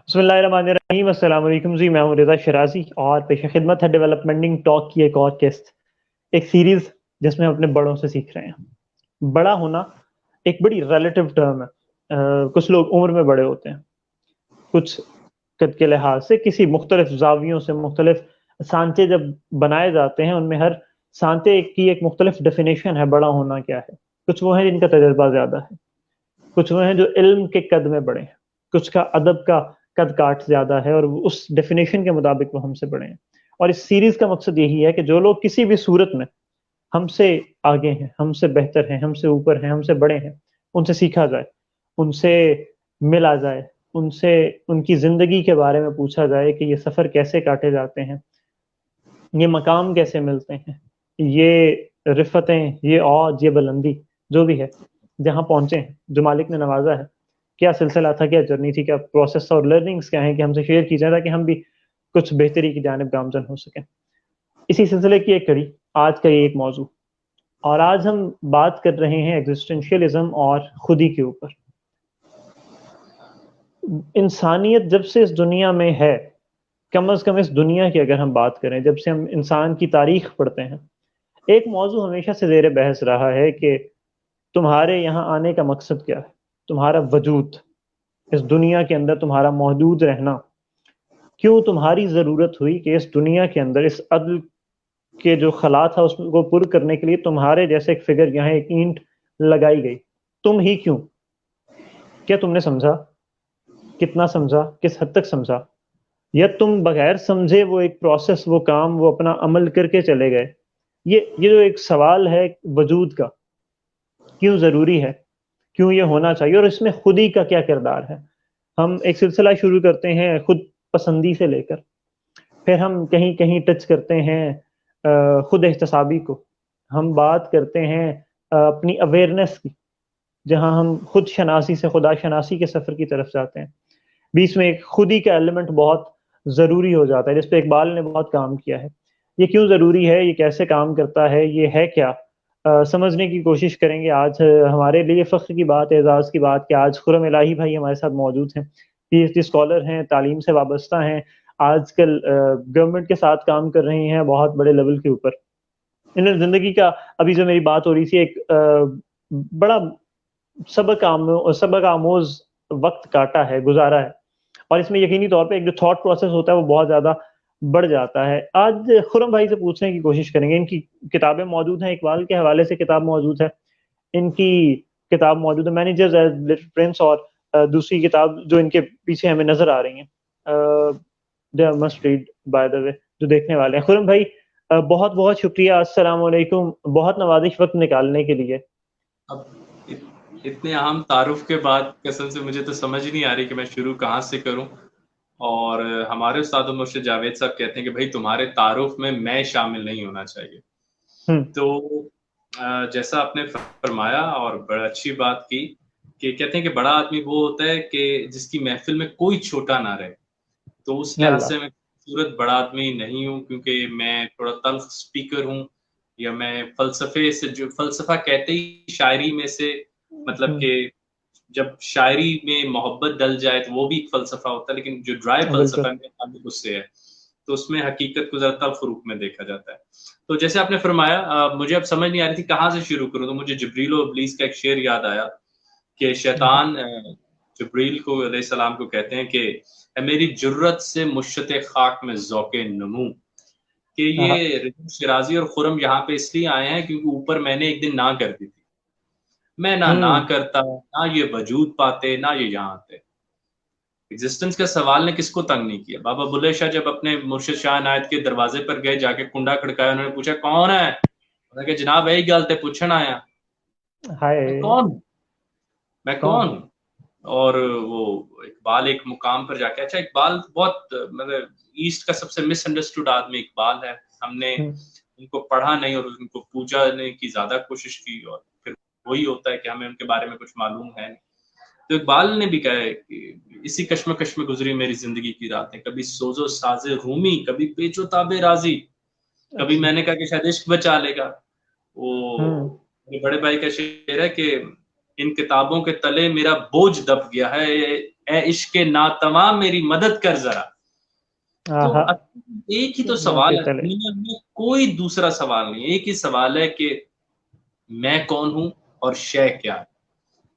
بسم اللہ الرحمن الرحیم، السلام علیکم جی، میں ہوں رضا شرازی اور پیش خدمت ہے ڈیولپمنٹنگ ٹاک کی ایک اور قسط، ایک سیریز جس میں ہم اپنے بڑوں سے سیکھ رہے ہیں۔ بڑا ہونا ایک بڑی ریلیٹیو ٹرم ہے۔ کچھ لوگ عمر میں بڑے ہوتے ہیں، کچھ قد کے لحاظ سے کسی مختلف زاویوں سے مختلف سانچے جب بنائے جاتے ہیں، ان میں ہر سانچے کی ایک مختلف ڈیفینیشن ہے بڑا ہونا کیا ہے۔ کچھ وہ ہیں جن کا تجربہ زیادہ ہے، کچھ وہ ہیں جو علم کے قد میں بڑے ہیں، کچھ کا ادب کا قد کاٹ زیادہ ہے اور اس ڈیفینیشن کے مطابق وہ ہم سے بڑے ہیں۔ اور اس سیریز کا مقصد یہی ہے کہ جو لوگ کسی بھی صورت میں ہم سے آگے ہیں، ہم سے بہتر ہیں، ہم سے اوپر ہیں، ہم سے بڑے ہیں، ان سے سیکھا جائے، ان سے ملا جائے، ان سے ان کی زندگی کے بارے میں پوچھا جائے کہ یہ سفر کیسے کاٹے جاتے ہیں، یہ مقام کیسے ملتے ہیں، یہ رفتیں، یہ عوج، یہ بلندی جو بھی ہے، جہاں پہنچے ہیں، جو مالک نے نوازا ہے، کیا سلسلہ تھا، کیا جرنی تھی، کیا پروسیس اور لرننگز کیا ہیں کہ ہم سے شیئر کی جائے تاکہ ہم بھی کچھ بہتری کی جانب گامزن ہو سکیں۔ اسی سلسلے کی ایک کڑی آج کا یہ ایک موضوع، اور آج ہم بات کر رہے ہیں ایگزسٹنشیلزم اور خودی کے اوپر۔ انسانیت جب سے اس دنیا میں ہے، کم از کم اس دنیا کی اگر ہم بات کریں، جب سے ہم انسان کی تاریخ پڑھتے ہیں، ایک موضوع ہمیشہ سے زیر بحث رہا ہے کہ تمہارے یہاں آنے کا مقصد کیا ہے، تمہارا وجود اس دنیا کے اندر، تمہارا موجود رہنا، کیوں تمہاری ضرورت ہوئی کہ اس دنیا کے اندر اس عدل کے جو خلا تھا اس کو پر کرنے کے لیے تمہارے جیسے ایک فگر یہاں ایک اینٹ لگائی گئی۔ تم ہی کیوں؟ کیا تم نے سمجھا؟ کتنا سمجھا؟ کس حد تک سمجھا؟ یا تم بغیر سمجھے وہ ایک پروسیس، وہ کام، وہ اپنا عمل کر کے چلے گئے؟ یہ جو ایک سوال ہے وجود کا، کیوں ضروری ہے، کیوں یہ ہونا چاہیے، اور اس میں خودی کا کیا کردار ہے۔ ہم ایک سلسلہ شروع کرتے ہیں خود پسندی سے لے کر، پھر ہم کہیں کہیں ٹچ کرتے ہیں خود احتسابی کو، ہم بات کرتے ہیں اپنی اویئرنیس کی، جہاں ہم خود شناسی سے خدا شناسی کے سفر کی طرف جاتے ہیں۔ بیچ میں ایک خودی کا ایلیمنٹ بہت ضروری ہو جاتا ہے، جس پہ اقبال نے بہت کام کیا ہے۔ یہ کیوں ضروری ہے، یہ کیسے کام کرتا ہے، یہ ہے کیا، سمجھنے کی کوشش کریں گے۔ آج ہمارے لیے فخر کی بات، اعزاز کی بات کہ آج خرم الہی بھائی ہمارے ساتھ موجود ہیں، پی ایچ ڈی اسکالر ہیں، تعلیم سے وابستہ ہیں، آج کل گورنمنٹ کے ساتھ کام کر رہے ہیں بہت بڑے لیول کے اوپر۔ انہوں نے زندگی کا، ابھی جو میری بات ہو رہی تھی، ایک بڑا سبق آموز وقت کاٹا ہے، گزارا ہے، اور اس میں یقینی طور پہ ایک جو تھاٹ پروسیس ہوتا ہے وہ بہت زیادہ بڑھ جاتا ہے۔ آج خرم بھائی سے پوچھنے کی کوشش کریں گے، ان کی کتابیں موجود ہیں، اقبال کے حوالے سے کتاب موجود ہے، ان کی کتاب موجود ہے مینیجرز ایز لٹل پرنس، اور دوسری کتاب جو ان کے پیچھے ہمیں نظر آ رہی ہیں، they must read by the way, جو دیکھنے والے ہیں۔ خرم بھائی بہت بہت شکریہ، السلام علیکم، بہت نوازش وقت نکالنے کے لیے۔ اب اتنے اہم تعارف کے بعد قسم سے مجھے تو سمجھ نہیں آ رہی کہ میں شروع کہاں سے کروں، اور ہمارے استاد مرشد جاوید صاحب کہتے ہیں کہ بھائی تمہارے تعارف میں شامل نہیں ہونا چاہیے۔ تو جیسا آپ نے فرمایا اور بڑا اچھی بات کی کہ کہتے ہیں کہ بڑا آدمی وہ ہوتا ہے کہ جس کی محفل میں کوئی چھوٹا نہ رہے، تو اس لحاظ سے میں خوبصورت بڑا آدمی نہیں ہوں، کیونکہ میں تھوڑا تلخ اسپیکر ہوں، یا میں فلسفے سے، جو فلسفہ کہتے ہی شاعری میں سے، مطلب کہ جب شاعری میں محبت ڈل جائے تو وہ بھی ایک فلسفہ ہوتا ہے، لیکن جو ڈرائی فلسفہ میں تعلق اس سے ہے تو اس میں حقیقت کو ذرا تلخ روپ میں دیکھا جاتا ہے۔ تو جیسے آپ نے فرمایا، مجھے اب سمجھ نہیں آ رہی تھی کہاں سے شروع کروں، تو مجھے جبریل و ابلیس کا ایک شعر یاد آیا کہ شیطان جبریل کو علیہ السلام کو کہتے ہیں کہ اے میری جرت سے مشت خاک میں ذوق نمو، کہ یہ رضا شرازی اور خرم یہاں پہ اس لیے آئے ہیں کیونکہ اوپر میں نے ایک دن نہ کر دی تھی، میں نہ کرتا، نہ یہ وجود پاتے، نہ یہ یہاں آتے۔ ایگزسٹنس کا سوال نے کس کو تنگ نہیں کیا؟ بابا بلے شاہ جب اپنے مرشد شاہ عنایت کے دروازے پر گئے، جا کے کنڈا کھڑکایا، انہوں نے پوچھا کون ہے؟ انہوں نے کہا جناب یہی گل تے پوچھن آیا، میں کون ہوں؟ اور وہ اقبال ایک مقام پر جا کے، اچھا اقبال بہت مطلب ایسٹ کا سب سے مس انڈرسٹوڈ آدمی اقبال ہے، ہم نے ان کو پڑھا نہیں اور ان کو پوجانے کی زیادہ کوشش کی، اور پھر وہی ہوتا ہے کہ ہمیں ان کے بارے میں کچھ معلوم ہے نہیں۔ تو اقبال نے بھی کہا ہے کہ اسی کشمکش میں گزری میری زندگی کی راتیں، کبھی سوز و ساز رومی، کبھی پیچ و تاب راضی، کبھی میں نے کہا کہ شاید عشق بچا لے گا۔ وہ میرے بڑے بھائی کا شعر ہے کہ ان کتابوں کے تلے میرا بوجھ دب گیا ہے، اے عشق ناتواں میری مدد کر ذرا. تو آہا ایک ہی تو اللہ سوال کے ہے تلے دنیا میں، کوئی دوسرا سوال نہیں. ایک ہی سوال ہے کہ میں کون ہوں اور شے کیا ہے.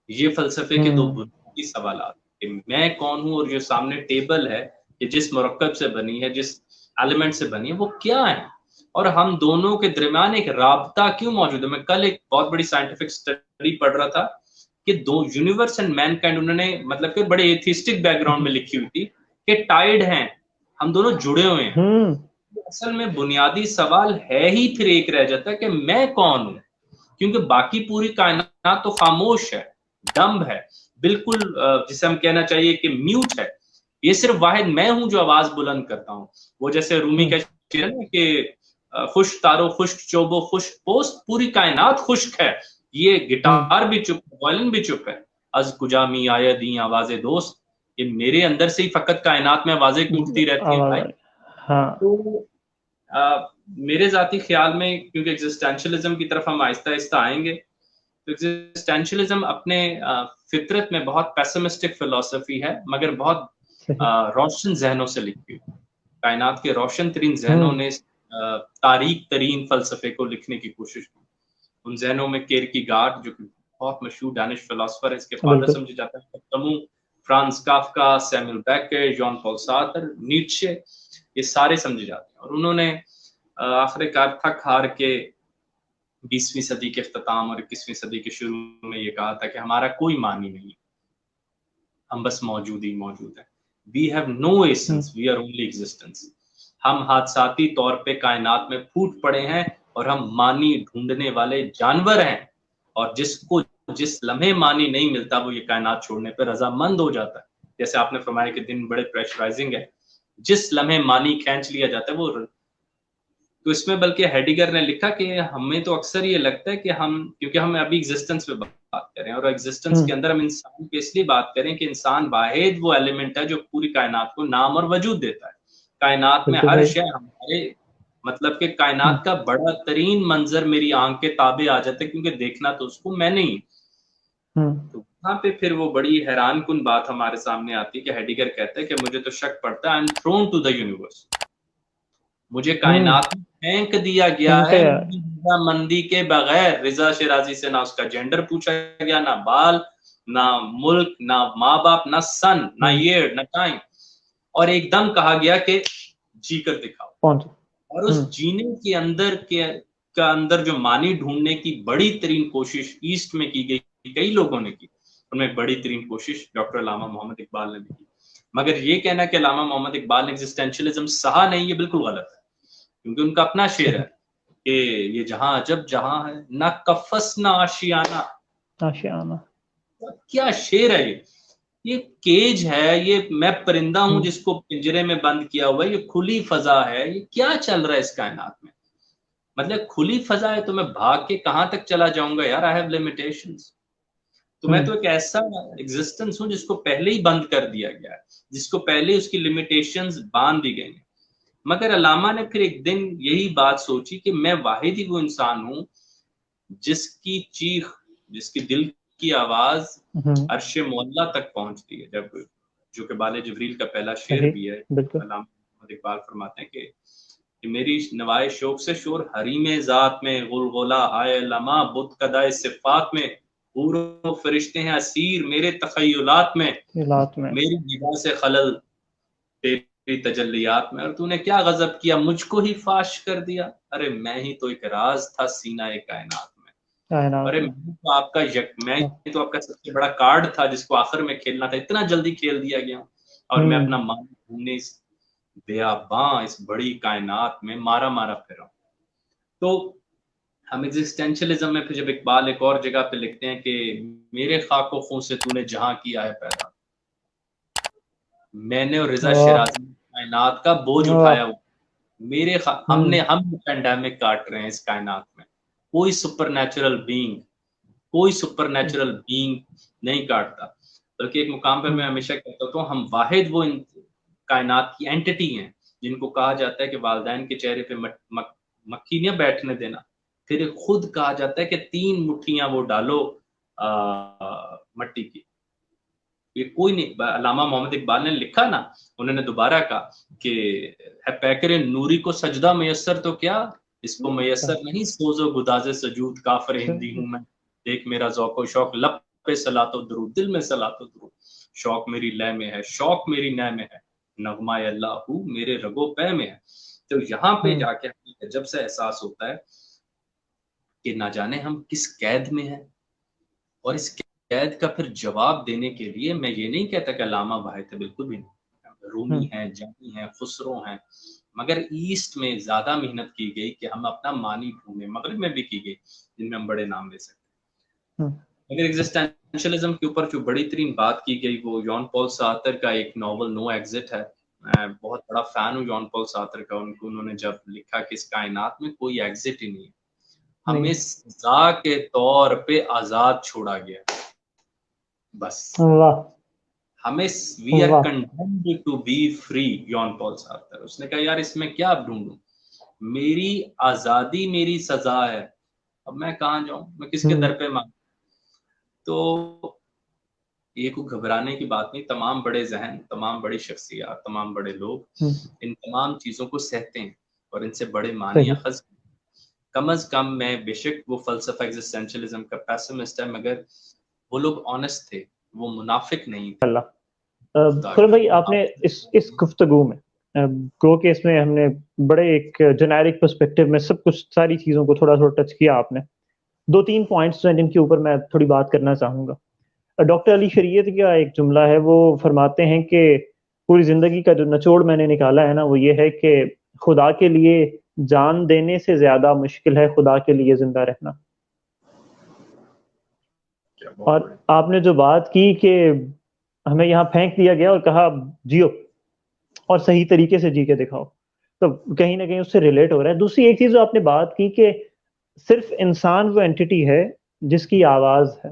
یہ فلسفے کے دو بنیادی سوالات کہ میں کون ہوں اور جو سامنے ٹیبل ہے کہ جس مرکب سے بنی ہے، جس ایلیمنٹ سے بنی ہے، وہ کیا ہے، اور ہم دونوں کے درمیان ایک رابطہ کیوں موجود ہے. میں کل ایک بہت بڑی سائنٹیفک اسٹڈی پڑھ رہا تھا کہ دو یونیورس اینڈ مین کائنڈ، انہوں نے مطلب کہ بڑے ایتھیسٹک بیک گراؤنڈ میں لکھی ہوئی تھی کہ ٹائڈ ہیں، ہم دونوں جڑے ہوئے ہیں. اصل میں بنیادی سوال ہے ہی پھر ایک رہ جاتا ہے کہ میں کون ہوں، کیونکہ باقی پوری کائنات تو خاموش ہے، ڈمب ہے، بالکل جسے ہم کہنا چاہیے کہ میوٹ ہے. یہ صرف واحد میں ہوں جو آواز بلند کرتا ہوں. وہ جیسے رومی کا شعر ہے کہ خشک تارو خشک چوبو خشک پوست، پوری کائنات خشک ہے، یہ گٹار بھی چپ ہے، وائلن بھی چپ ہے. از کجا می آیا دی آواز دوست، یہ میرے اندر سے ہی فقط کائنات میں آوازیں ٹوٹتی رہتی ہیں بھائی. تو میرے ذاتی خیال میں، کیونکہ ایگزسٹینشلزم کی طرف ہم آہستہ آہستہ آئیں گے، تو ایگزسٹینشلزم اپنے فطرت میں بہت پیسمسٹک فلسفی ہے، مگر بہت روشن ذہنوں سے لکھی ہوئی. کائنات کے روشن ترین ذہنوں نے تاریک ترین فلسفے کو لکھنے کی کوشش کی. ان ذہنوں میں کیرکیگارڈ جو کہ بہت مشہور ڈینش فلسفر ہے، اس کے فادر سمجھے جاتا ہے، کمو، فرانس کافکا، سیموئل بیکر، جان پال سارتر، نیٹشے، یہ سارے سمجھے جاتے ہیں. اور انہوں نے آخر کار تھک ہار کے 20ویں صدی کے اختتام اور 21ویں صدی کے شروع میں یہ کہا تھا کہ ہمارا کوئی معنی نہیں، ہم بس موجود ہی موجود ہیں. We have no essence, we are only existence. ہم حادثاتی طور پہ کائنات میں پھوٹ پڑے ہیں اور ہم معنی ڈھونڈنے والے جانور ہیں، اور جس کو جس لمحے معنی نہیں ملتا وہ یہ کائنات چھوڑنے پہ رضامند ہو جاتا ہے. جیسے آپ نے فرمایا کہ دن بڑے پریشرائزنگ ہے، جس لمحے معنی کھینچ لیا جاتا ہے وہ. تو اس میں بلکہ ہیڈیگر نے لکھا کہ ہمیں تو اکثر یہ لگتا ہے کہ کیونکہ ہم ابھی ایگزسٹنس پہ بات کریں، اور ایگزسٹنس کے اندر ہم انسان پہ اس لیے بات کریں کہ انسان واحد وہ ایلیمنٹ ہے جو پوری کائنات کو نام اور وجود دیتا ہے. کائنات میں ہر شے ہمارے مطلب کہ کائنات کا بڑا ترین منظر میری آنکھ کے تابع آ جاتا ہے، کیونکہ دیکھنا تو اس کو میں نہیں. تو وہاں پہ پھر وہ بڑی حیران کن بات ہمارے سامنے آتی ہے کہ ہیڈیگر کہتا ہے کہ مجھے تو شک پڑتا ہے، I am thrown to the universe, مجھے کائنات میں پھینک دیا گیا ہے رضا مندی کے بغیر. رضا شیرازی سے نہ اس کا جینڈر پوچھا گیا، نہ بال، نہ ملک، نہ ماں باپ، نہ سن، نہ ایئر، نہ ٹائم، اور ایک دم کہا گیا کہ جی کر دکھاؤ. اور اس جینے کے اندر جو معنی ڈھونڈنے کی بڑی ترین کوشش ایسٹ میں کی گئی، کئی لوگوں نے کی، ان میں بڑی ترین کوشش ڈاکٹر علامہ محمد اقبال نے بھی کی. مگر یہ کہنا کہ علامہ محمد اقبال نے ایگزسٹینشلزم سہا نہیں، یہ بالکل غلط ہے، کیونکہ ان کا اپنا شعر ہے کہ یہ جہاں عجب جہاں ہے، نہ کفس نہ آشیانہ. کیا شعر ہے یہ کیج ہے، یہ میں پرندہ ہوں جس کو پنجرے میں بند کیا ہوا ہے، یہ کھلی فضا ہے، یہ کیا چل رہا ہے اس کائنات میں. مطلب کھلی فضا ہے تو میں بھاگ کے کہاں تک چلا جاؤں گا یار، I have limitations. تو میں تو ایک ایسا ایگزسٹنس ہوں جس کو پہلے ہی بند کر دیا گیا ہے، جس کو پہلے اس کی لمیٹیشنز باندھ دی گئی ہیں. مگر علامہ نے پھر ایک دن یہی بات سوچی کہ میں واحد ہی وہ انسان ہوں جس کی چیخ، جس کی دل کی آواز عرش معلیٰ تک پہنچتی ہے. جب جو کہ بال جبریل کا پہلا شعر بھی ہے، علامہ محمد اقبال فرماتے ہیں کہ میری نوائے شوق سے شور حریم ذات میں، غلغلہ ہائے لمحہ بت کدائے صفات میں، حور و فرشتے ہیں اسیر میرے تخیلات میں، میری نگاہ سے خلل تیری تجلیات میں، اور تو نے کیا غضب کیا مجھ کو ہی فاش کر دیا. ارے میں ہی تو ایک راز تھا سینہ کائنات میں، ارے میں تو آپ کا سب سے بڑا کارڈ تھا جس کو آخر میں کھیلنا تھا، اتنا جلدی کھیل دیا گیا، اور میں اپنا مان ڈھونڈنے اس بیاباں اس بڑی کائنات میں مارا پھر رہا ہوں. تو ہم ایگزسٹینشلزم میں پھر جب اقبال ایک اور جگہ پہ لکھتے ہیں کہ میرے خاک و خون سے تو نے جہاں کیا ہے پیدا، میں نے اور رضا شیرازی کائنات کا بوجھ اٹھایا ہوا، ہم پینڈیمک کاٹ رہے ہیں اس کائنات میں. کوئی سپر نیچرل بینگ نہیں کاٹتا، بلکہ ایک مقام پہ میں ہمیشہ کہتا ہوں ہم واحد وہ کائنات کی اینٹی ہیں جن کو کہا جاتا ہے کہ والدین کے چہرے پہ مکھی نہ بیٹھنے دینا، پھر خود کہا جاتا ہے کہ 3 مٹھیاں وہ ڈالو مٹی کی. یہ کوئی نہیں. علامہ محمد اقبال نے لکھا نا, انہوں نے دوبارہ کہا کہ ہے پیکر نوری کو سجدہ میسر تو کیا, اس کو میسر نہیں سوز و گداز سجود, کافر ہندی ہوں میں دیکھ میرا ذوق و شوق, لب پہ صلاۃ و درود, دل میں صلاۃ و درود, شوق میری لے میں ہے, شوق میری نے میں ہے, نغمہ اللہ ہوں میرے رگو پے میں ہے. تو یہاں پہ جا کے جب سے احساس ہوتا ہے کہ نہ جانے ہم کس قید میں ہیں, اور اس قید کا پھر جواب دینے کے لیے میں یہ نہیں کہتا کہ علامہ واحد ہے, بالکل بھی نہیں, رومی ہیں, جانی ہیں, خسرو ہیں, مگر ایسٹ میں زیادہ محنت کی گئی کہ ہم اپنا معنی ڈھونڈیں, مغرب میں بھی کی گئی جن میں ہم بڑے نام لے سکتے ہیں. مگر ایگزسٹینشلزم کے اوپر جو بڑی ترین بات کی گئی وہ جان پال سارتر کا ایک ناول نو ایگزٹ ہے. میں بہت بڑا فین ہوں جان پال سارتر کا. انہوں نے جب لکھا کہ اس کائنات میں کوئی ایگزٹ ہی نہیں ہے, ہمیں سزا کے طور پہ آزاد چھوڑا گیا, بس ہمیں we are condemned to be free. Jean Paul Sartre, اس نے کہا یار اس میں کیا ڈھونڈوں, میری آزادی میری سزا ہے, اب میں کہاں جاؤں, میں کس کے در پہ مانگوں. تو یہ کوئی گھبرانے کی بات نہیں, تمام بڑے ذہن, تمام بڑی شخصیات, تمام بڑے لوگ ان تمام چیزوں کو سہتے ہیں اور ان سے بڑے معنی اخذ. کم از کم میں بے شک وہ فلسفہ ایگزسٹینشلزم کا پیسمسٹ ہے, مگر وہ لوگ آنیسٹ تھے, وہ منافق نہیں تھے. خرم بھائی آپ نے اس گفتگو میں گو کہ اس میں ہم نے بڑے ایک جنیرک پرسپیکٹو میں سب کچھ ساری چیزوں کو تھوڑا تھوڑا ٹچ کیا. آپ نے 2-3 پوائنٹس ہیں جن کے اوپر میں تھوڑی بات کرنا چاہوں گا. ڈاکٹر علی شریعت کا ایک جملہ ہے, وہ فرماتے ہیں کہ پوری زندگی کا جو نچوڑ میں نے نکالا ہے نا, وہ یہ ہے کہ خدا کے لیے جان دینے سے زیادہ مشکل ہے خدا کے لیے زندہ رہنا. اور آپ نے جو بات کی کہ ہمیں یہاں پھینک دیا گیا اور کہا جیو اور صحیح طریقے سے جی کے دکھاؤ, تو کہیں نہ کہیں اس سے ریلیٹ ہو رہا ہے. دوسری ایک چیز جو آپ نے بات کی کہ صرف انسان وہ اینٹی ہے جس کی آواز ہے,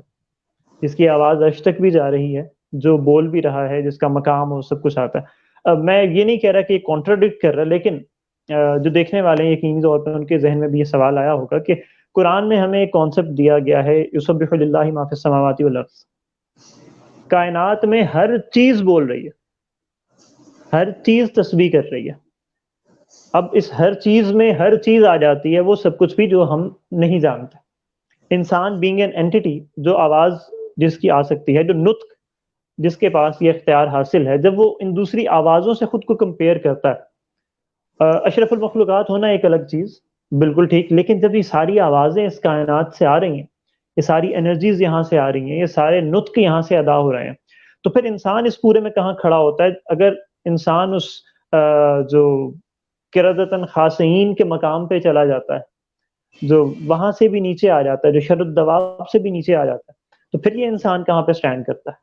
جس کی آواز عرش تک بھی جا رہی ہے, جو بول بھی رہا ہے, جس کا مقام ہو, سب کچھ آتا ہے. میں یہ نہیں کہہ رہا کہ یہ کانٹراڈکٹ کر رہا, لیکن جو دیکھنے والے ہیں یقینی طور پر ان کے ذہن میں بھی یہ سوال آیا ہوگا کہ قرآن میں ہمیں ایک کانسیپٹ دیا گیا ہے, یسبح للہ ما فی السماوات والارض, کائنات میں ہر چیز بول رہی ہے, ہر چیز تسبیح کر رہی ہے. اب اس ہر چیز میں ہر چیز آ جاتی ہے, وہ سب کچھ بھی جو ہم نہیں جانتے. انسان بینگ این اینٹی, جو آواز جس کی آ سکتی ہے, جو نطق جس کے پاس یہ اختیار حاصل ہے, جب وہ ان دوسری آوازوں سے خود کو کمپیئر کرتا ہے, اشرف المخلوقات ہونا ایک الگ چیز, بالکل ٹھیک, لیکن جب یہ ساری آوازیں اس کائنات سے آ رہی ہیں, یہ ساری انرجیز یہاں سے آ رہی ہیں, یہ سارے نطق یہاں سے ادا ہو رہے ہیں, تو پھر انسان اس پورے میں کہاں کھڑا ہوتا ہے؟ اگر انسان اس جو قردتاً خاصین کے مقام پہ چلا جاتا ہے, جو وہاں سے بھی نیچے آ جاتا ہے, جو شر الدواب سے بھی نیچے آ جاتا ہے, تو پھر یہ انسان کہاں پہ سٹینڈ کرتا ہے؟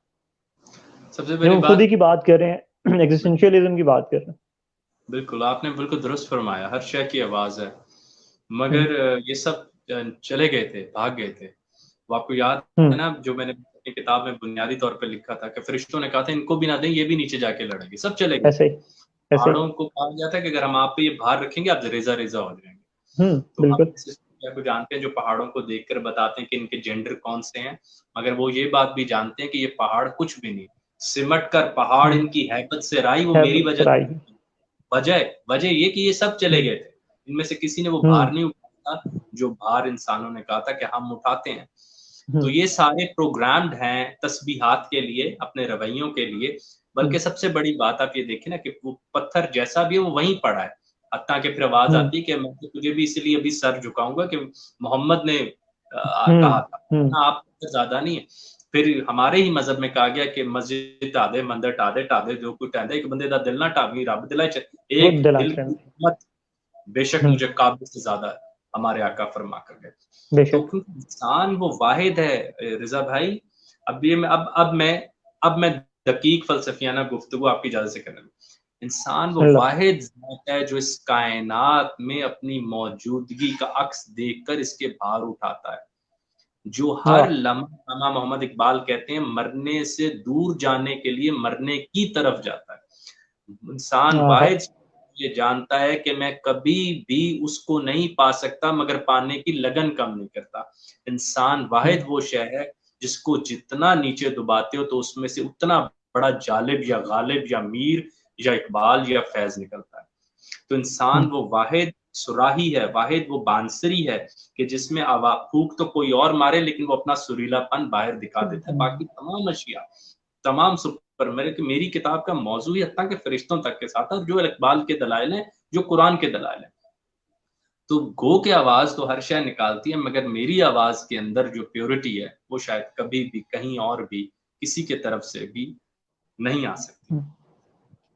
سب سے پہلی خودی کی بات کر رہے ہیں, ایگزسٹینشیلزم کی بات کر رہے ہیں. بالکل آپ نے بالکل درست فرمایا, ہر شے کی آواز ہے, مگر یہ سب چلے گئے تھے, بھاگ گئے تھے. وہ آپ کو یاد ہے نا جو میں نے اپنی کتاب میں بنیادی طور پہ لکھا تھا کہ فرشتوں نے کہا تھا ان کو بھی نہ دیں, یہ بھی نیچے جا کے لڑیں گے, سب چلے گئے. پہاڑوں کو کہا گیا تھا کہ اگر ہم آپ پہ یہ بھار رکھیں گے آپ ریزہ ریزہ ہو جائیں گے. تو ہم کو جانتے ہیں جو پہاڑوں کو دیکھ کر بتاتے ہیں کہ ان کے جینڈر کون سے ہیں, مگر وہ یہ بات بھی جانتے ہیں کہ یہ پہاڑ کچھ بھی نہیں, سمٹ کر پہاڑ ان کی ہیبت سے رائی, وہ میری وجہ یہ کہ یہ سب چلے گئے تھے, ان میں سے کسی نے وہ بھار نہیں اٹھایا جو بھار انسانوں نے کہا تھا کہ ہم اٹھاتے ہیں. تو یہ سارے پروگرامڈ ہیں تسبیحات کے لیے, اپنے رویوں کے لیے, بلکہ سب سے بڑی بات آپ یہ دیکھیں نا کہ وہ پتھر جیسا بھی ہے وہ وہیں پڑا ہے, حتیٰ کہ پھر آواز آتی ہے کہ میں تجھے بھی اسی لیے ابھی سر جھکاؤں گا کہ محمد نے کہا تھا, آپ زیادہ نہیں ہے. پھر ہمارے ہی مذہب میں کہا گیا کہ مسجد ٹادے مندر ٹادے ٹادے جو کوئی ٹہدے, ایک بندے دا دل نہ ٹاوی رب دلائے, ایک دل کی حکمت بے شک مجھے قابل سے زیادہ ہمارے آقا فرما کر گئے. تو انسان وہ واحد ہے رضا بھائی. اب میں دقیق فلسفیانہ گفتگو آپ کی اجازت سے کرنے لوں. انسان وہ واحد ذات ہے جو اس کائنات میں اپنی موجودگی کا عکس دیکھ کر اس کے بھار اٹھاتا ہے, جو ہر لمحہ محمد اقبال کہتے ہیں مرنے سے دور جانے کے لیے مرنے کی طرف جاتا ہے. انسان واحد یہ جانتا ہے کہ میں کبھی بھی اس کو نہیں پا سکتا مگر پانے کی لگن کم نہیں کرتا. انسان واحد وہ شے ہے جس کو جتنا نیچے دباتے ہو تو اس میں سے اتنا بڑا جالب یا غالب یا میر یا اقبال یا فیض نکلتا ہے. تو انسان وہ واحد سراہی ہے، واحد وہ بانسری ہے کہ جس میں پھونک تو کوئی اور مارے لیکن وہ اپنا سریلا پن باہر دکھا دیتا ہے. باقی تمام اشیاء، تمام سپر میری کتاب کا موضوع یہ تھا کہ فرشتوں تک کے ساتھ، اور جو اقبال کے دلائل ہیں، جو قرآن کے دلائل ہیں. تو گو کے آواز تو ہر شے نکالتی ہے، مگر میری آواز کے اندر جو پیورٹی ہے وہ شاید کبھی بھی کہیں اور بھی کسی کے طرف سے بھی نہیں آ سکتی.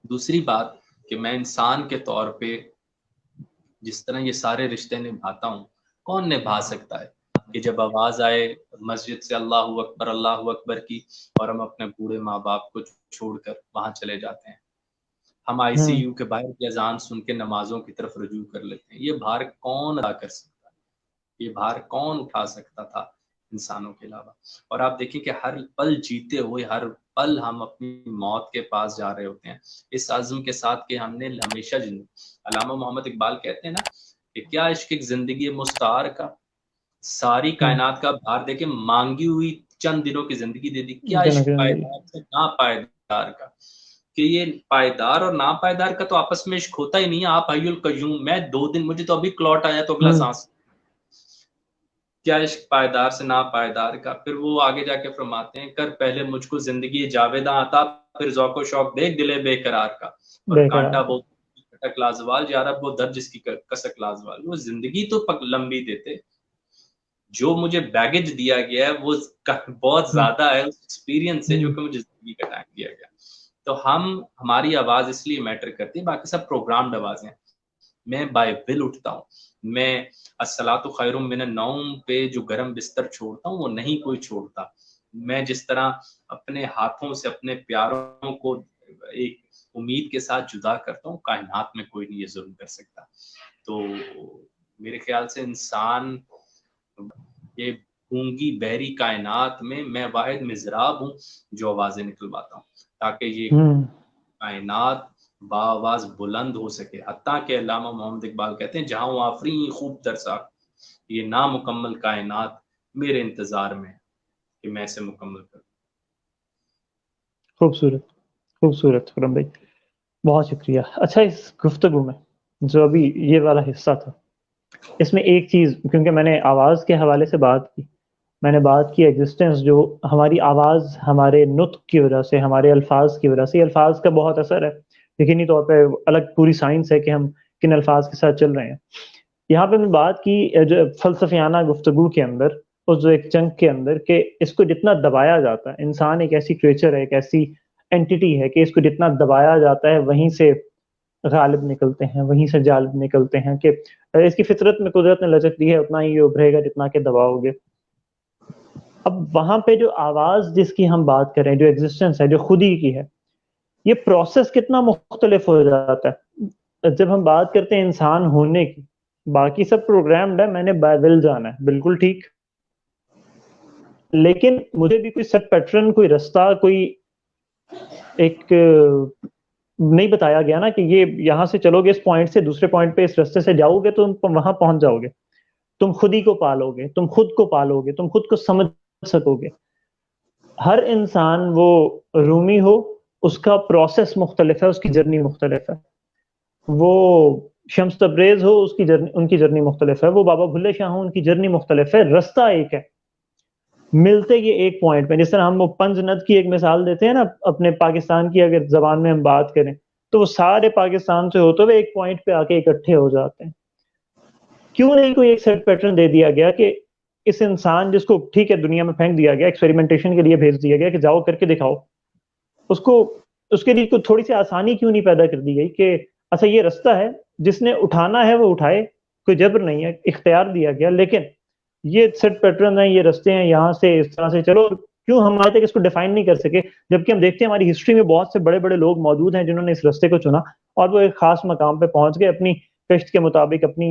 دوسری بات کہ میں انسان کے طور پہ جس طرح یہ سارے رشتے نبھاتا ہوں، کون نبھا سکتا ہے کہ جب آواز آئے مسجد سے اللہ اکبر کی اور ہم اپنے بوڑھے ماں باپ کو چھوڑ کر وہاں چلے جاتے ہیں، ہم آئی سی یو کے باہر کی اذان سن کے نمازوں کی طرف رجوع کر لیتے ہیں. یہ بھار کون ادا کر سکتا ہے؟ یہ بھار کون اٹھا سکتا تھا انسانوں کے علاوہ؟ اور آپ دیکھیں کہ ہر پل جیتے ہوئے، ہر پل ہم اپنی موت کے پاس جا رہے ہوتے ہیں اس عزم کے ساتھ کہ ہم نے ہمیشہ علامہ محمد اقبال کہتے ہیں نا کہ کیا عشق ایک زندگی مستعار کا، ساری کائنات کا بھار دے کے مانگی ہوئی چند دنوں کی زندگی دے دی. کیا عشق پائیدار سے ناپائیدار کا، کہ یہ پائیدار اور ناپائیدار کا تو آپس میں عشق ہوتا ہی نہیں ہے. آپ حی القیوم، میں 2 دن، مجھے تو ابھی کلوٹ آیا تو اگلا سانس. کیا عشق پائیدار سے ناپائیدار کا. پھر وہ آگے جا کے فرماتے ہیں کر پہلے مجھ کو زندگی جاویداں عطا، پھر ذوق و شوق دیکھ دلے بے قرار کا. اور کانٹا وہ کھٹک لازوال، یا رب وہ درد جس کی کسک لازوال. وہ زندگی تو لمبی دیتے، جو مجھے بیگیج دیا گیا ہے وہ بہت زیادہ ہے اس ایکسپیرینس سے جو کہ مجھے زندگی کا ٹائم دیا گیا. تو ہماری آواز اس لیے میٹر کرتی ہے، باقی سب پروگرامڈ آوازیں. میں بائی ول اٹھتا ہوں، میں الصلاۃ خیر من النوم پہ جو گرم بستر چھوڑتا ہوں وہ نہیں کوئی چھوڑتا. میں جس طرح اپنے ہاتھوں سے اپنے پیاروں کو ایک امید کے ساتھ جدا کرتا ہوں، کائنات میں کوئی نہیں یہ ظلم کر سکتا. تو میرے خیال سے انسان یہ گونگی بحری کائنات میں واحد مضراب ہوں جو آوازیں نکلواتا ہوں تاکہ یہ کائنات باآواز بلند ہو سکے. حتیٰ کہ علامہ محمد اقبال کہتے ہیں جہاں وہ آفرین خوب ترسا، یہ نامکمل کائنات میرے انتظار میں کہ میں اسے مکمل کروں. خوبصورت خوبصورت خرم بھائی، بہت شکریہ. اچھا، اس گفتگو میں جو ابھی یہ والا حصہ تھا، اس میں ایک چیز، کیونکہ میں نے آواز کے حوالے سے بات کی، میں نے بات کی ایگزسٹنس، جو ہماری آواز ہمارے نطق کی وجہ سے، ہمارے الفاظ کی وجہ سے، الفاظ کا بہت اثر ہے. یقینی طور پہ الگ پوری سائنس ہے کہ ہم کن الفاظ کے ساتھ چل رہے ہیں. یہاں پہ میں بات کی جو فلسفیانہ گفتگو کے اندر، اس جو ایک چنک کے اندر، کہ اس کو جتنا دبایا جاتا ہے، انسان ایک ایسی کریچر ہے، ایک ایسی اینٹیٹی ہے کہ اس کو جتنا دبایا جاتا ہے وہیں سے غالب نکلتے ہیں، وہیں سے جالب نکلتے ہیں، کہ اس کی فطرت میں قدرت نے لچک دی ہے، اتنا ہی یہ ابھرے گا جتنا کہ دباؤ گے. اب وہاں پہ جو آواز جس کی ہم بات کریں، جو ایگزسٹنس ہے، جو خودی کی ہے، یہ پروسیس کتنا مختلف ہو جاتا ہے. جب ہم بات کرتے ہیں انسان ہونے کی، باقی سب پروگرامڈ ہے، میں نے بائی ول جانا ہے، بالکل ٹھیک، لیکن مجھے بھی کوئی سیٹ پیٹرن، کوئی رستہ، کوئی ایک نہیں بتایا گیا نا کہ یہ یہاں سے چلو گے اس پوائنٹ سے دوسرے پوائنٹ پہ، اس رستے سے جاؤ گے تو تم وہاں پہنچ جاؤ گے. تم خود ہی کو پالو گے، تم خود کو پالو گے، تم خود کو سمجھ سکو گے. ہر انسان، وہ رومی ہو، اس کا پروسیس مختلف ہے، اس کی جرنی مختلف ہے. وہ شمس تبریز ہو، اس کی جرنی، ان کی جرنی مختلف ہے. وہ بابا بھلے شاہ ہوں، ان کی جرنی مختلف ہے. رستہ ایک ہے، ملتے یہ ایک پوائنٹ پہ. جس طرح ہم وہ پنج ند کی ایک مثال دیتے ہیں نا اپنے پاکستان کی، اگر زبان میں ہم بات کریں تو وہ سارے پاکستان سے ہوتے ہوئے ایک پوائنٹ پہ آ کے اکٹھے ہو جاتے ہیں. کیوں نہیں کوئی ایک سیٹ پیٹرن دے دیا گیا کہ اس انسان جس کو ٹھیک ہے دنیا میں پھینک دیا گیا، ایکسپیریمنٹیشن کے لیے بھیج دیا گیا کہ جاؤ کر کے دکھاؤ، اس کو، اس کے لیے کوئی تھوڑی سی آسانی کیوں نہیں پیدا کر دی گئی کہ اچھا یہ رستہ ہے، جس نے اٹھانا ہے وہ اٹھائے، کوئی جبر نہیں ہے، اختیار دیا گیا، لیکن یہ سیٹ پیٹرن ہیں، یہ رستے ہیں، یہاں سے اس طرح سے چلو. کیوں ہم آج تک اس کو ڈیفائن نہیں کر سکے، جبکہ ہم دیکھتے ہیں ہماری ہسٹری میں بہت سے بڑے بڑے لوگ موجود ہیں جنہوں نے اس رستے کو چنا اور وہ ایک خاص مقام پہ پہنچ گئے، اپنی کشت کے مطابق، اپنی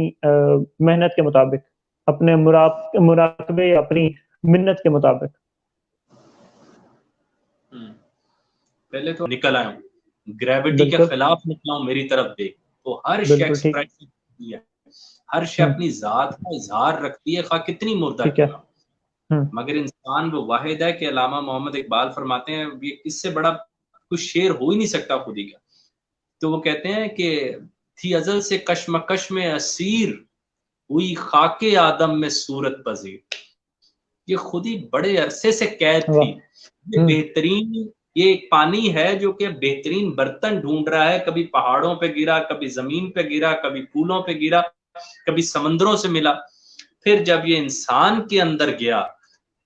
محنت کے مطابق، اپنے مراقبے، اپنی منت کے مطابق. پہلے تو نکل آیا ہوں، گریوٹی کے خلاف نکلا ہوں، میری طرف دیکھ. تو ہر شے ایکسپریس ہے، ہر شے اپنی ذات کا اظہار رکھتی ہے، خواہ کتنی مردہ کیوں نہ ہو. مگر انسان وہ واحد ہے کہ علامہ محمد اقبال فرماتے ہیں یہ اس سے بڑا کچھ شعر ہو ہی نہیں سکتا خودی کا. تو وہ کہتے ہیں کہ تھی ازل سے کشمکش میں اسیر ہوئی خاک آدم میں صورت پذیر. یہ خودی بڑے عرصے سے قید تھی. یہ بہترین یہ ایک پانی ہے جو کہ بہترین برتن ڈھونڈ رہا ہے. کبھی پہاڑوں پہ گرا, کبھی زمین پہ گرا, کبھی پھولوں پہ گرا, کبھی سمندروں سے ملا. پھر جب یہ انسان کے اندر گیا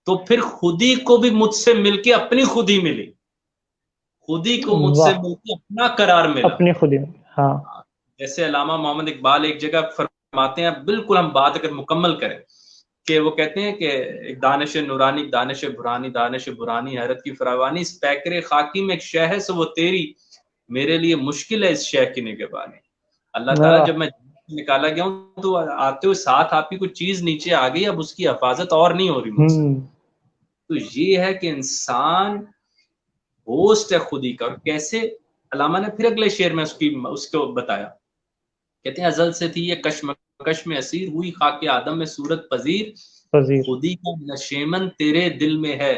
تو پھر خودی کو بھی مجھ سے مل کے اپنی خودی ملی. خودی کو مجھ سے مل کے اپنا قرار ملا اپنی خودی. ہاں جیسے علامہ محمد اقبال ایک جگہ فرماتے ہیں, بالکل ہم بات اگر مکمل کریں کہ وہ کہتے ہیں کہ ایک دانش نورانی, دانش برانی, دانش برانی حیرت کی فراوانی, اس پیکر خاکی میں ایک شے ہے سو وہ تیری, میرے لیے مشکل ہے اس شے کی نگہبانی. اللہ تعالیٰ جب میں نکالا گیا ہوں تو آتے ہوئے ساتھ آپ کی کوئی چیز نیچے آ گئی, اب اس کی حفاظت اور نہیں ہو رہی مجھ سے. تو یہ ہے کہ انسان ہوسٹ ہے خودی کا. اور کیسے علامہ نے پھر اگلے شعر میں اس کو بتایا, کہتے ہیں ازل سے تھی یہ کشمکش میں اسیر ہوئی خاک آدم میں صورت پذیر, خودی کا نشیمن تیرے دل میں ہے,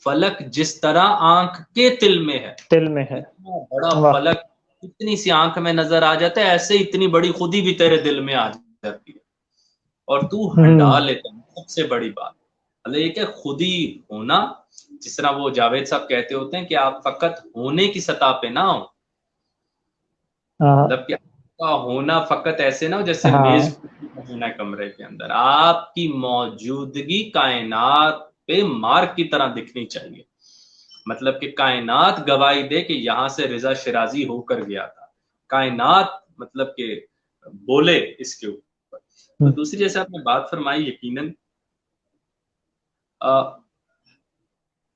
فلک جس طرح آنکھ کے تل میں ہے. اتنا بڑا فلک اتنی سی آنکھ میں نظر آ جاتا ہے, ایسے اتنی بڑی خودی بھی تیرے دل میں آ جاتی ہے اور تو ہنڈا لیتا ہے. سب سے بڑی بات اللہ یہ کہ خودی ہونا, جس طرح وہ جاوید صاحب کہتے ہوتے ہیں کہ آپ فقط ہونے کی سطح پہ نہ ہو, مطلب کہ آپ کا ہونا فقط ایسے نہ ہو جیسے میز ہونا کمرے کے اندر, آپ کی موجودگی کائنات پہ مارک کی طرح دکھنی چاہیے. مطلب کہ کائنات گواہی دے کہ یہاں سے رضا شرازی ہو کر گیا تھا, کائنات مطلب کہ بولے اس کے اوپر. تو دوسری جیسے آپ نے بات فرمائی, یقیناً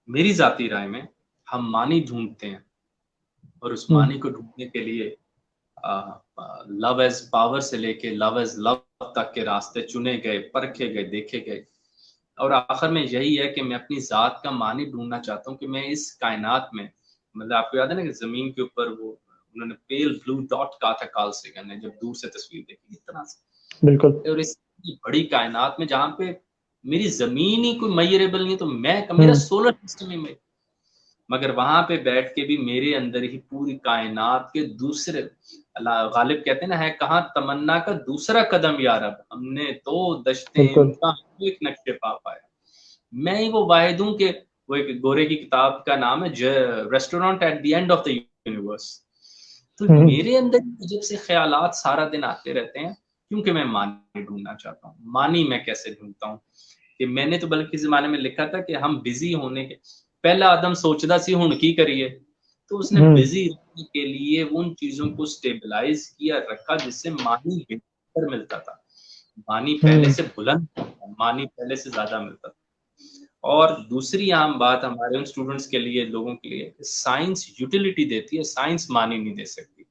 میری ذاتی رائے میں ہم معنی ڈھونڈتے ہیں اور اس معنی کو ڈھونڈنے کے لیے لو ایز پاور سے لے کے لو ایز لو تک کے راستے چنے گئے, پرکھے گئے, دیکھے گئے, اور آخر میں یہی ہے کہ میں اپنی ذات کا معنی ڈھونڈنا چاہتا ہوں کہ میں اس کائنات میں, مطلب آپ کو یاد ہے نا کہ زمین کے اوپر وہ انہوں نے پیل بلو ڈاٹ کہا تھا کارل سیگن نے جب دور سے تصویر دیکھی اس طرح سے. بالکل. اور اس بڑی کائنات میں جہاں پہ میری زمین ہی کوئی میئریبل نہیں, تو میں میرا سولر سسٹم ہی میں, مگر وہاں پہ بیٹھ کے بھی میرے اندر ہی پوری کائنات کے دوسرے, اللہ غالب کہتے ہیں نا, ہے کہاں تمنا کا دوسرا قدم یارب, ہم نے تو دشتے ایک نقشے پا پایا. میں ہی وہ واحد ہوں کہ وہ ایک گورے کی کتاب کا نام ہے restaurant at the end of the universe. تو میرے اندر عجیب سے خیالات سارا دن آتے رہتے ہیں کیونکہ میں معنی ڈھونڈنا چاہتا ہوں. معنی میں کیسے ڈھونڈتا ہوں کہ میں نے تو بلکہ زمانے میں لکھا تھا کہ ہم بزی ہونے کے پہلا آدم سوچدا سی ہن کی کریے, تو اس نے بزی رہنے کے لیے ان چیزوں کو سٹیبلائز کیا, رکھا جس سے معنی بہتر ملتا تھا, معنی پہلے سے بلند, معنی پہلے سے زیادہ ملتا تھا. اور دوسری عام بات ہمارے ان اسٹوڈنٹس کے لیے, لوگوں کے لیے, سائنس یوٹیلیٹی دیتی ہے, سائنس معنی نہیں دے سکتی.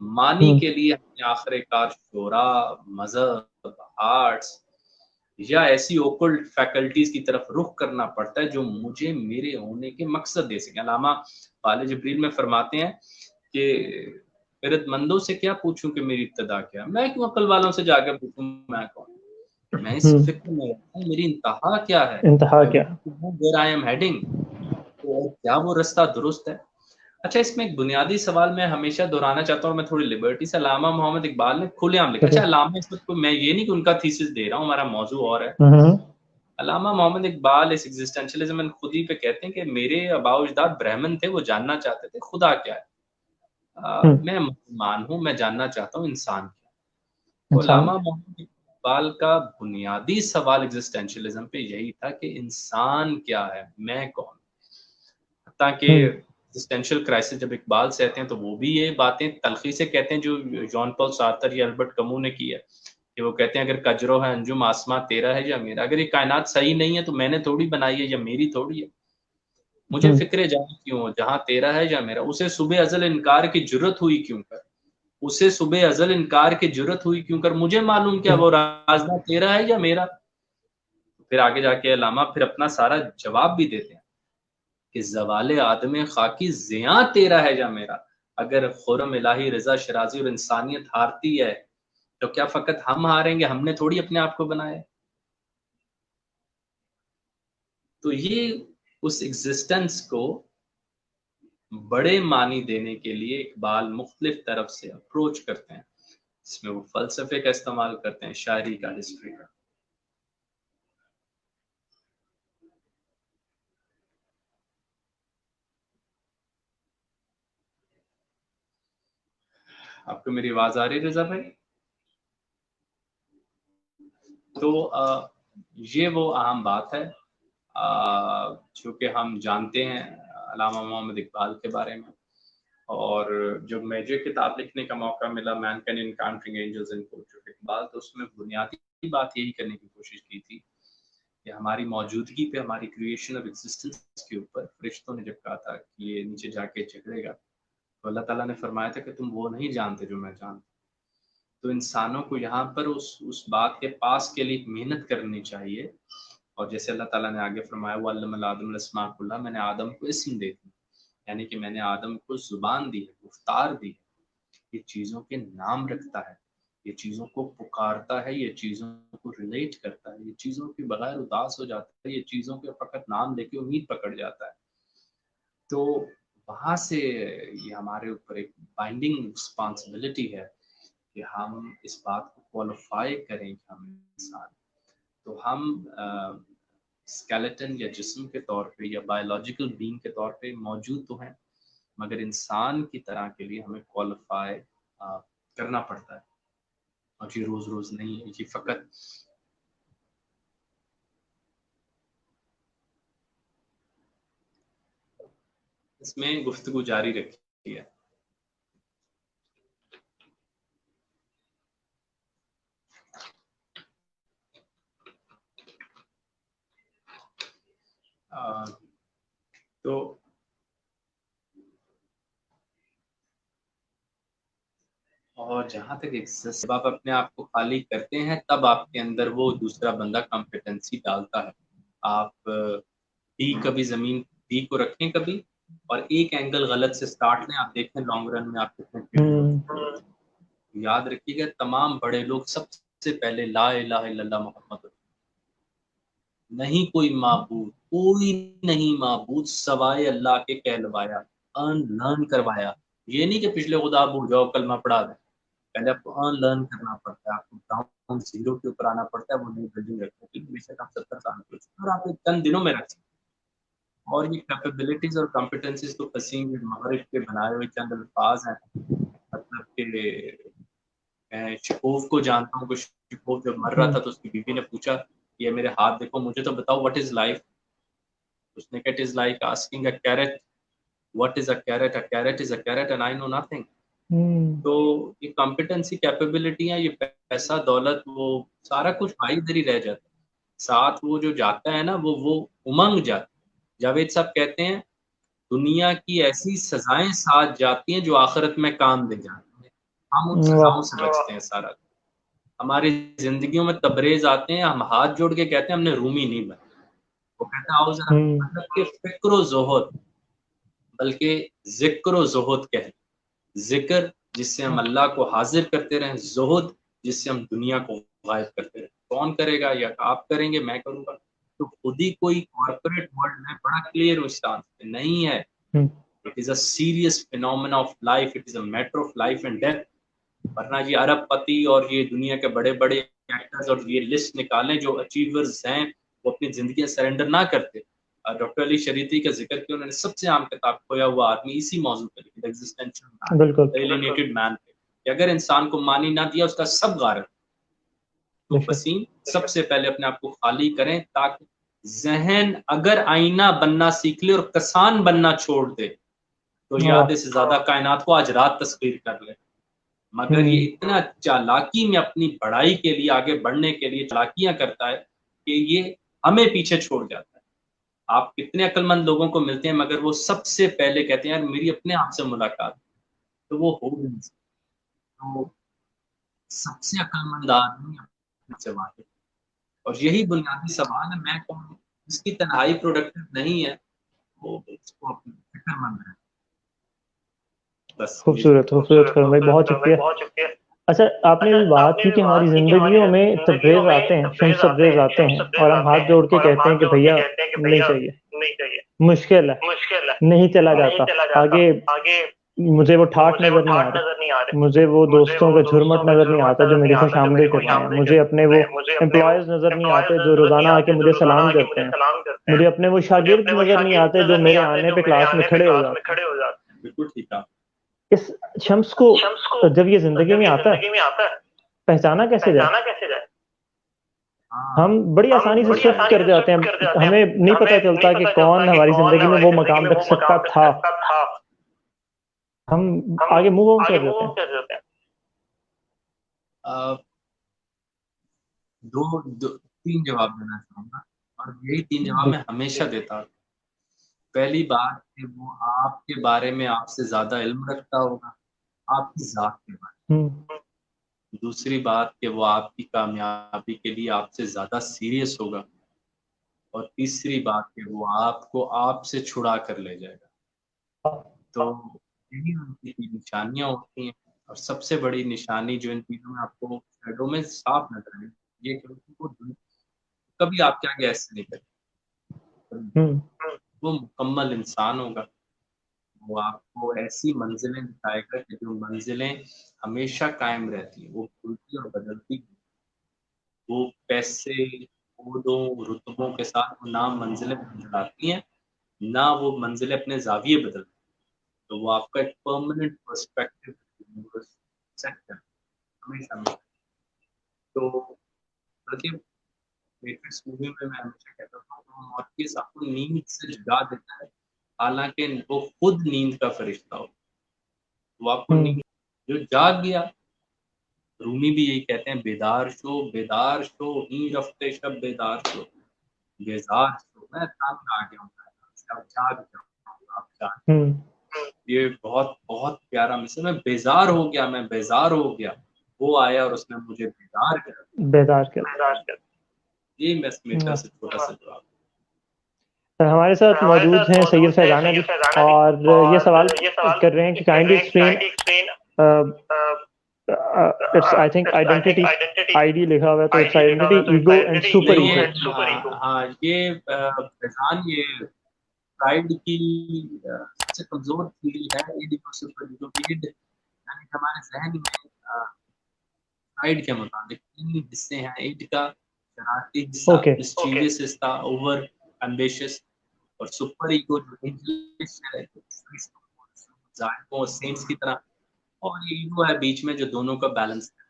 معنی کے لیے ہمیں آخر کار شورا, مذہب, آرٹس یا ایسی اوکلٹ فیکلٹیز کی طرف رخ کرنا پڑتا ہے جو مجھے میرے ہونے کے مقصد دے سکیں. علامہ فال جبریل میں فرماتے ہیں کہ خیرت مندوں سے کیا پوچھوں کہ میری ابتدا کیا, میں کیوں عقل والوں سے جا کے پوچھوں میں کون, میں اس فکر میں رہتا ہوں میری انتہا کیا ہے, انتہا کیا, where I am heading, تو کیا وہ رستہ درست ہے. اچھا, اس میں ایک بنیادی سوال میں ہمیشہ دہرانا چاہتا ہوں, میں تھوڑی لبرٹی سے, علامہ محمد اقبال نے کھلے عام لکھا. اچھا, علامہ اس وقت میں یہ نہیں کہ ان کا تھیسس دے رہا ہوں, ہمارا موضوع اور ہے. علامہ محمد اقبال اس ایگزسٹینشلزم اینڈ خودی پہ کہتے ہیں کہ میرے آباء و اجداد برہمن تھے, وہ جاننا چاہتے تھے خدا کیا ہے. میں مسلمان ہوں, میں جاننا چاہتا ہوں انسان کیا ہے. علامہ محمد اقبال کا بنیادی سوال ایگزسٹینشلزم پہ یہی تھا کہ انسان کیا ہے, میں کون. حتیٰ کہ ایگزسٹینشل کرائسس جب اقبال سے کہتے ہیں تو وہ بھی یہ باتیں تلخی سے کہتے ہیں جو جان پال سارتر یا البرٹ کمو نے کی ہے, کہ وہ کہتے ہیں اگر کجرو ہے انجم آسماں تیرا ہے یا میرا, اگر یہ کائنات صحیح نہیں ہے تو میں نے تھوڑی بنائی ہے یا میری تھوڑی ہے. مجھے فکر جہاں کیوں ہو, جہاں تیرا ہے یا میرا. اسے صبح ازل انکار کی جرت ہوئی کیوں کر, اسے صبح ازل انکار کی جرت ہوئی کیوں کر, مجھے معلوم کیا وہ رازداں تیرا ہے یا میرا. پھر آگے جا کے علامہ پھر اپنا سارا جواب بھی دیتے ہیں کہ زوال آدم خاکی زیاں تیرا ہے یا میرا. اگر خرم الہی, رضا شرازی اور انسانیت ہارتی ہے تو کیا فقط ہم ہاریں گے, ہم نے تھوڑی اپنے آپ کو بنایا. تو یہ اس ایگزسٹنس کو بڑے معنی دینے کے لیے اقبال مختلف طرف سے اپروچ کرتے ہیں، اس میں وہ فلسفے کا استعمال کرتے ہیں، شاعری کا، ہسٹری کا۔ آپ کو میری آواز آ رہی ہے رضا بھائی؟ تو یہ وہ اہم بات ہے جو کہ ہم جانتے ہیں علامہ محمد اقبال کے بارے میں، اور جب مجھے کتاب لکھنے کا موقع ملا مین کین encountering angels and portrait of Iqbal, تو اس میں بنیادی بات یہی کرنے کی کوشش کی تھی کہ ہماری موجودگی پہ، ہماری کریشن آف ایگزسٹنس کے اوپر فرشتوں نے جب کہا تھا کہ یہ نیچے جا کے جھگڑے گا، تو اللہ تعالیٰ نے فرمایا تھا کہ تم وہ نہیں جانتے جو میں جانتا۔ تو انسانوں کو یہاں پر اس بات کے پاس کے لیے محنت کرنی چاہیے، اور جیسے اللہ تعالیٰ نے آگے فرمایا وَعَلَّمَ آدَمَ الْأَسْمَاءَ كُلَّهَا، میں نے آدم کو اسم دے دی، یعنی کہ میں نے آدم کو زبان دی ہے، گفتار دی ہے، یہ چیزوں کے نام رکھتا ہے، یہ چیزوں کو پکارتا ہے، یہ چیزوں کو ریلیٹ کرتا ہے، یہ چیزوں کے بغیر اداس ہو جاتا ہے، یہ چیزوں کے فقط نام لے کے امید پکڑ جاتا ہے۔ تو وہاں سے یہ ہمارے اوپر ایک بائنڈنگ رسپانسبلٹی ہے کہ ہم اس بات کو کوالیفائی کریں کہ ہم انسان، تو ہم اسکیلیٹن یا جسم کے طور پہ یا بایولوجیکل بینگ کے طور پہ موجود تو ہیں، مگر انسان کی طرح کے لیے ہمیں کوالیفائی کرنا پڑتا ہے، اور یہ روز روز نہیں ہے، یہ فقط اس میں گفتگو جاری رکھی ہے۔ تو اور جہاں تک جب آپ اپنے آپ کو خالی کرتے ہیں تب آپ کے اندر وہ دوسرا بندہ کمپیٹنسی ڈالتا ہے۔ آپ ڈی کبھی زمین ڈی کو رکھیں کبھی، اور ایک اینگل غلط سے سٹارٹ لیں، آپ دیکھیں لانگ رن میں آپ کتنے یاد رکھیے گا تمام بڑے لوگ سب سے پہلے لا الہ الا اللہ محمد نہیں کوئی نہیں معبود سوائے اللہ کے کہلوایا، ان لرن کروایا۔ یہ نہیں کہ پچھلے خدا بھول جاؤ کلمہ پڑھا دیں، پہلے آپ کو ان لرن کرنا پڑتا ہے، آپ کو گراؤنڈ زیرو کے اوپر آنا پڑتا ہے، وہ نئی بلڈنگ رکھنے کے لیے بے شک آپ 70 سال کے اور آپ ایک چند دنوں میں رکھ سکتے ہیں۔ اور یہ کیپیبلٹیز اور کمپیٹنسیز تو قسیم مغرب کے بنائے ہوئے چند الفاظ ہیں، مطلب کہ میں شکوف کو جانتا ہوں کہ شکوف جب مر رہا تھا تو اس کی بیوی نے پوچھا یہ میرے ہاتھ دیکھو مجھے تو بتاؤ what is life، اس نے کہا it is like asking a carrot what is a carrot is a carrot and I know nothing۔ تو یہ کمپیٹنسی کیپیبلٹی ہیں، یہ پیسہ دولت وہ سارا کچھ بھائی ادھر ہی رہ جاتا ہے، ساتھ وہ جو جاتا ہے نا وہ امنگ جاتا ہے۔ جاوید صاحب کہتے ہیں دنیا کی ایسی سزائیں ساتھ جاتی ہیں جو آخرت میں کام دے جاتی ہیں، ہم ان سزاؤں سے بچتے ہیں سارا۔ ہماری زندگیوں میں تبریز آتے ہیں، ہم ہاتھ جوڑ کے کہتے ہیں ہم نے رومی نہیں بنا، وہ کہتا ہے آؤ ذرا مطلب کہ فکر و زہد بلکہ ذکر و زہد کہہ، ذکر جس سے ہم اللہ کو حاضر کرتے رہیں، زہد جس سے ہم دنیا کو غائب کرتے رہیں۔ کون کرے گا؟ یا آپ کریں گے، میں کروں گا؟ تو خود ہی کوئی کارپوریٹ ورلڈ میں بڑا کلیئر نہیں ہے۔ It is a serious phenomena of life, it is a matter of life and death۔ ورنہ یہ عرب پتی اور یہ دنیا کے بڑے بڑے ایکٹرز اور یہ لسٹ نکالیں جو اچیورز ہیں، وہ اپنی زندگیاں سرنڈر نہ کرتے۔ ڈاکٹر علی شریعتی کا ذکر کیا، انہوں نے سب سے عام کتاب کھویا ہوا آدمی اسی موضوع پہ لکھی، ایگزسٹینشل مین، ایلینیٹڈ مین پہ، کہ اگر انسان کو معنی نہ دیا اس کا سب غارت۔ تو وسیم سب سے پہلے اپنے آپ کو خالی کریں تاکہ ذہن اگر آئینہ بننا سیکھ لے اور کسان بننا چھوڑ دے تو یہ آدھے سے زیادہ کائنات کو آج رات تصویر کر لے۔ مگر یہ اتنا چالاکی میں اپنی بڑائی کے لیے آگے بڑھنے کے لیے چالاکیاں کرتا ہے کہ یہ ہمیں پیچھے چھوڑ جاتا ہے۔ آپ کتنے عقل مند لوگوں کو ملتے ہیں مگر وہ سب سے پہلے کہتے ہیں یار میری اپنے آپ سے ملاقات، تو وہ ہو بھی نہیں سکتی۔ تو سب سے عقل مند آدمی اپنے سے واقف، اور یہی بنیادی سوال ہے۔ میں کہوں جس کی تنہائی پروڈکٹیو نہیں ہے وہ اس کو اپنی فکر مند ہے۔ بس خوبصورت فرمائی، بہت شکریہ۔ اچھا آپ نے بھی بات کی کہ ہماری زندگیوں میں تبریز آتے ہیں، شمس تبریز آتے ہیں اور ہم ہاتھ جوڑ کے کہتے ہیں کہ بھیا نہیں چاہیے، مشکل ہے، نہیں چلا جاتا آگے، مجھے وہ ٹھاٹ نظر نہیں آ رہے، مجھے وہ دوستوں کا جھرمٹ نظر نہیں آتا جو میری خوش آمدید کر رہے ہیں، مجھے اپنے وہ امپلائیز نظر نہیں آتے جو روزانہ آ کے مجھے سلام کرتے ہیں، مجھے اپنے وہ شاگرد نظر نہیں آتے جو میرے آنے پہ کلاس میں کھڑے ہو جاتے ہیں۔ بالکل ٹھیک ہے۔ اس شمس کو جب یہ زندگی میں آتا ہے پہچانا کیسے جائے؟ ہم بڑی آسانی سے سوئپ کر جاتے ہیں، ہمیں نہیں پتہ چلتا کہ کون ہماری زندگی میں وہ مقام رکھ سکتا تھا، ہم آگے موو آن کر جاتے ہیں۔ تین جواب دینا چاہوں گا اور یہی تین جواب میں ہمیشہ دیتا ہوں۔ پہلی بات کہ وہ آپ کے بارے میں آپ سے زیادہ علم رکھتا ہوگا، آپ کی ذات کے بارے میں۔ دوسری بات کہ وہ آپ کی کامیابی کے لیے آپ سے زیادہ سیریس ہوگا، اور تیسری بات کہ وہ آپ کو آپ سے چھڑا کر لے جائے گا۔ تو یہی ان کی نشانیاں ہوتی ہیں، اور سب سے بڑی نشانی جو ان تینوں میں آپ کو شیڈو میں صاف نظر آئے یہ کہ وہ کبھی آپ کے آگے ایسے نہیں کرے، وہ مکمل انسان ہوگا، وہ آپ کو ایسی منزلیں دکھائے گا کہ جو منزلیں ہمیشہ قائم رہتی ہیں، وہ کھلتی اور بدلتی ہیں۔ وہ پیسے، عہدوں، رتبوں کے ساتھ وہ نہ منزلیں بدلاتی ہیں، نہ وہ منزلیں اپنے زاویے بدلتی ہیں، تو وہ آپ کا ایک پرماننٹ پرسپیکٹو سیٹ ہے ہمیشہ۔ تو بلکہ میٹرکس مووی میں ہمیشہ کہتا ہوں مورفیوس آپ کو نیند سے جگا دیتا ہے، حالانکہ وہ خود نیند کا فرشتہ ہو، وہ آپ کو نیند جو جاگ گیا۔ رومی بھی یہی کہتے ہیں بیدار شو ہی رفتے شب بیدار شو، بیدار شو، میں تنگ آ گیا ہوں، اب جاگ جاؤ، آپ جاگ۔ یہ بہت بہت پیارا مثال، میں بیزار ہو گیا، وہ آیا اور اس نے مجھے بیدار کر۔ یہ میں میٹر سے چھوٹا سا جواب۔ ہمارے ساتھ موجود ہیں سید فیضان علی، اور یہ سوال کر رہے ہیں کہ kindly explain, it's I think identity I D لکھا ہوا ہے، تو it's identity, ego and super ego. ہاں یہ فیضان، یہ پرائڈ کی سب سے کمزور تھیوری ہے، ایگو سپر ایگو کی، یعنی ہمارے ذہن میں پرائڈ کے مطابق تین حصے ہیں۔ ایڈ کا شرارتی حصہ، مسچیویس حصہ، اوور ایمبیشس، اور سپر ایگو جو انجلیس ہے، ذائقوں اور سینس کی طرح، اور یہ ایگو ہے بیچ میں جو دونوں کا بیلنس ہے۔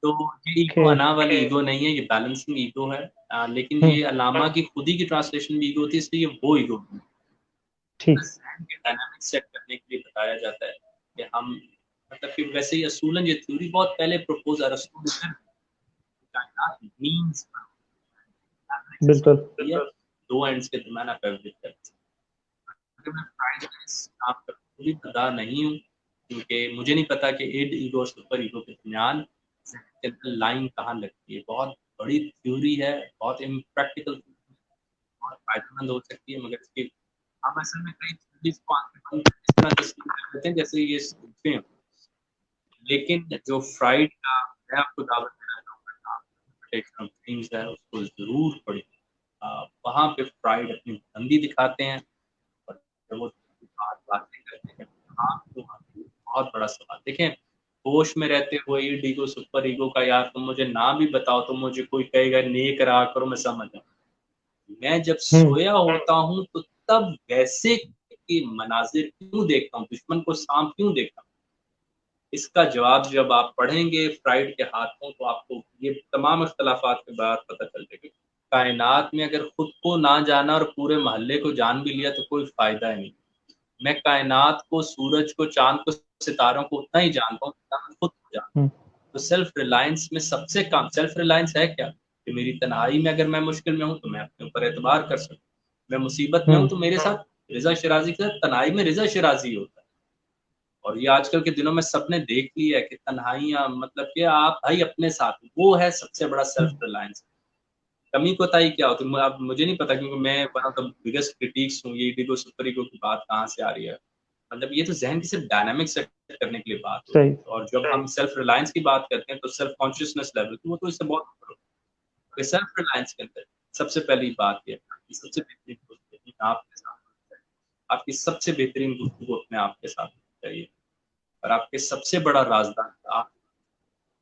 تو یہ ایگو انا والی ایگو نہیں ہے، یہ بیلنسنگ ایگو ہے، لیکن یہ علامہ کی خودی کی ٹرانسلیشن بھی ایگو ہوتی ہے، اس لیے وہ ایگو ذہن کے ڈائنامکس سیٹ کرنے کے لیے بتایا جاتا ہے کہ ہم مطلب کہ ویسے ہی اصولاً یہ تھیوری بہت پہلے پروپوز ارسطو نے کر کائنات مینز بالکل دو اینڈز کے درمیان آپ ایوریج کرتے ہیں۔ اگر میں پرائز آپ کا پوری ادا نہیں ہوں، کیونکہ مجھے نہیں پتا کہ ایڈ ایگو اور سپر ایگو کے درمیان لائن کہاں لگتی ہے۔ بہت بڑی تھیوری ہے، بہت امپریکٹیکل، بہت فائدہ مند ہو سکتی ہے، مگر اس کی ہم اصل میں کئی تھیوریز کو اس طرح تسلیم کر دیتے ہیں جیسے یہ سوچتے ہیں۔ لیکن جو فرائڈ کا میں آپ کو دعوت دینا چاہوں گا ہے، اس کو ضرور پڑھیں، وہاں پہ فرائڈ اپنی بلندی دکھاتے ہیں، اور جب وہ باتیں کرتے ہیں آپ کو بہت بڑا سوال دیکھیں، ہوش میں رہتے ہوئے ایگو سپر ایگو کا یار تم مجھے نام بھی بتاؤ، تو مجھے کوئی کہے گا نیک رہا کرو، میں سمجھ جاؤں۔ میں جب سویا ہوتا ہوں تو تب ویسے کے مناظر کیوں دیکھتا ہوں، دشمن کو سانپ کیوں دیکھتا ہوں؟ اس کا جواب جب آپ پڑھیں گے فرائڈ کے ہاتھوں تو آپ کو یہ تمام اختلافات کے بعد پتہ چل جائے گا۔ کائنات میں اگر خود کو نہ جانا اور پورے محلے کو جان بھی لیا تو کوئی فائدہ ہی نہیں۔ میں کائنات کو، سورج کو، چاند کو، ستاروں کو اتنا ہی جانتا ہوں جتنا میں خود کو جانتا ہوں۔ تو سیلف ریلائنس میں سب سے کم سیلف ریلائنس ہے کیا؟ کہ میری تنہائی میں اگر میں مشکل میں ہوں تو میں اپنے اوپر اعتبار کر سکوں، میں مصیبت میں ہوں تو میرے ساتھ رضا شرازی کے ساتھ تنہائی میں رضا شرازی ہوتا ہے۔ اور یہ آج کل کے دنوں میں سب نے دیکھ لیا ہے کہ تنہائیاں مطلب کہ آپ بھائی اپنے ساتھ، وہ ہے سب سے بڑا سیلف ریلائنس۔ کمی کوتاہی کیا ہوتی ہے اب مجھے نہیں پتا، کیونکہ میں one of the biggest critics ہوں، یہ ایگو سپر ایگو کی بات کہاں سے آ رہی ہے، مطلب یہ تو ذہن کی صرف ڈائنامک سیٹ کرنے کے لیے بات ہوتی صحیح. ہے. اور جب ہم سیلف ریلائنس کی بات کرتے ہیں تو سیلف کانشیسنس لیول وہ تو اس سے بہت اوپر ہوتا ہے. سیلف ریلائنس کے اندر سب سے پہلی بات یہ ہے سب سے بہترین دوستی آپ کے ساتھ ہونی چاہیے. آپ کی سب سے بہترین گفتگو اپنے آپ کے ساتھ ہونی چاہیے. اور آپ کے سب سے بڑا رازدار آپ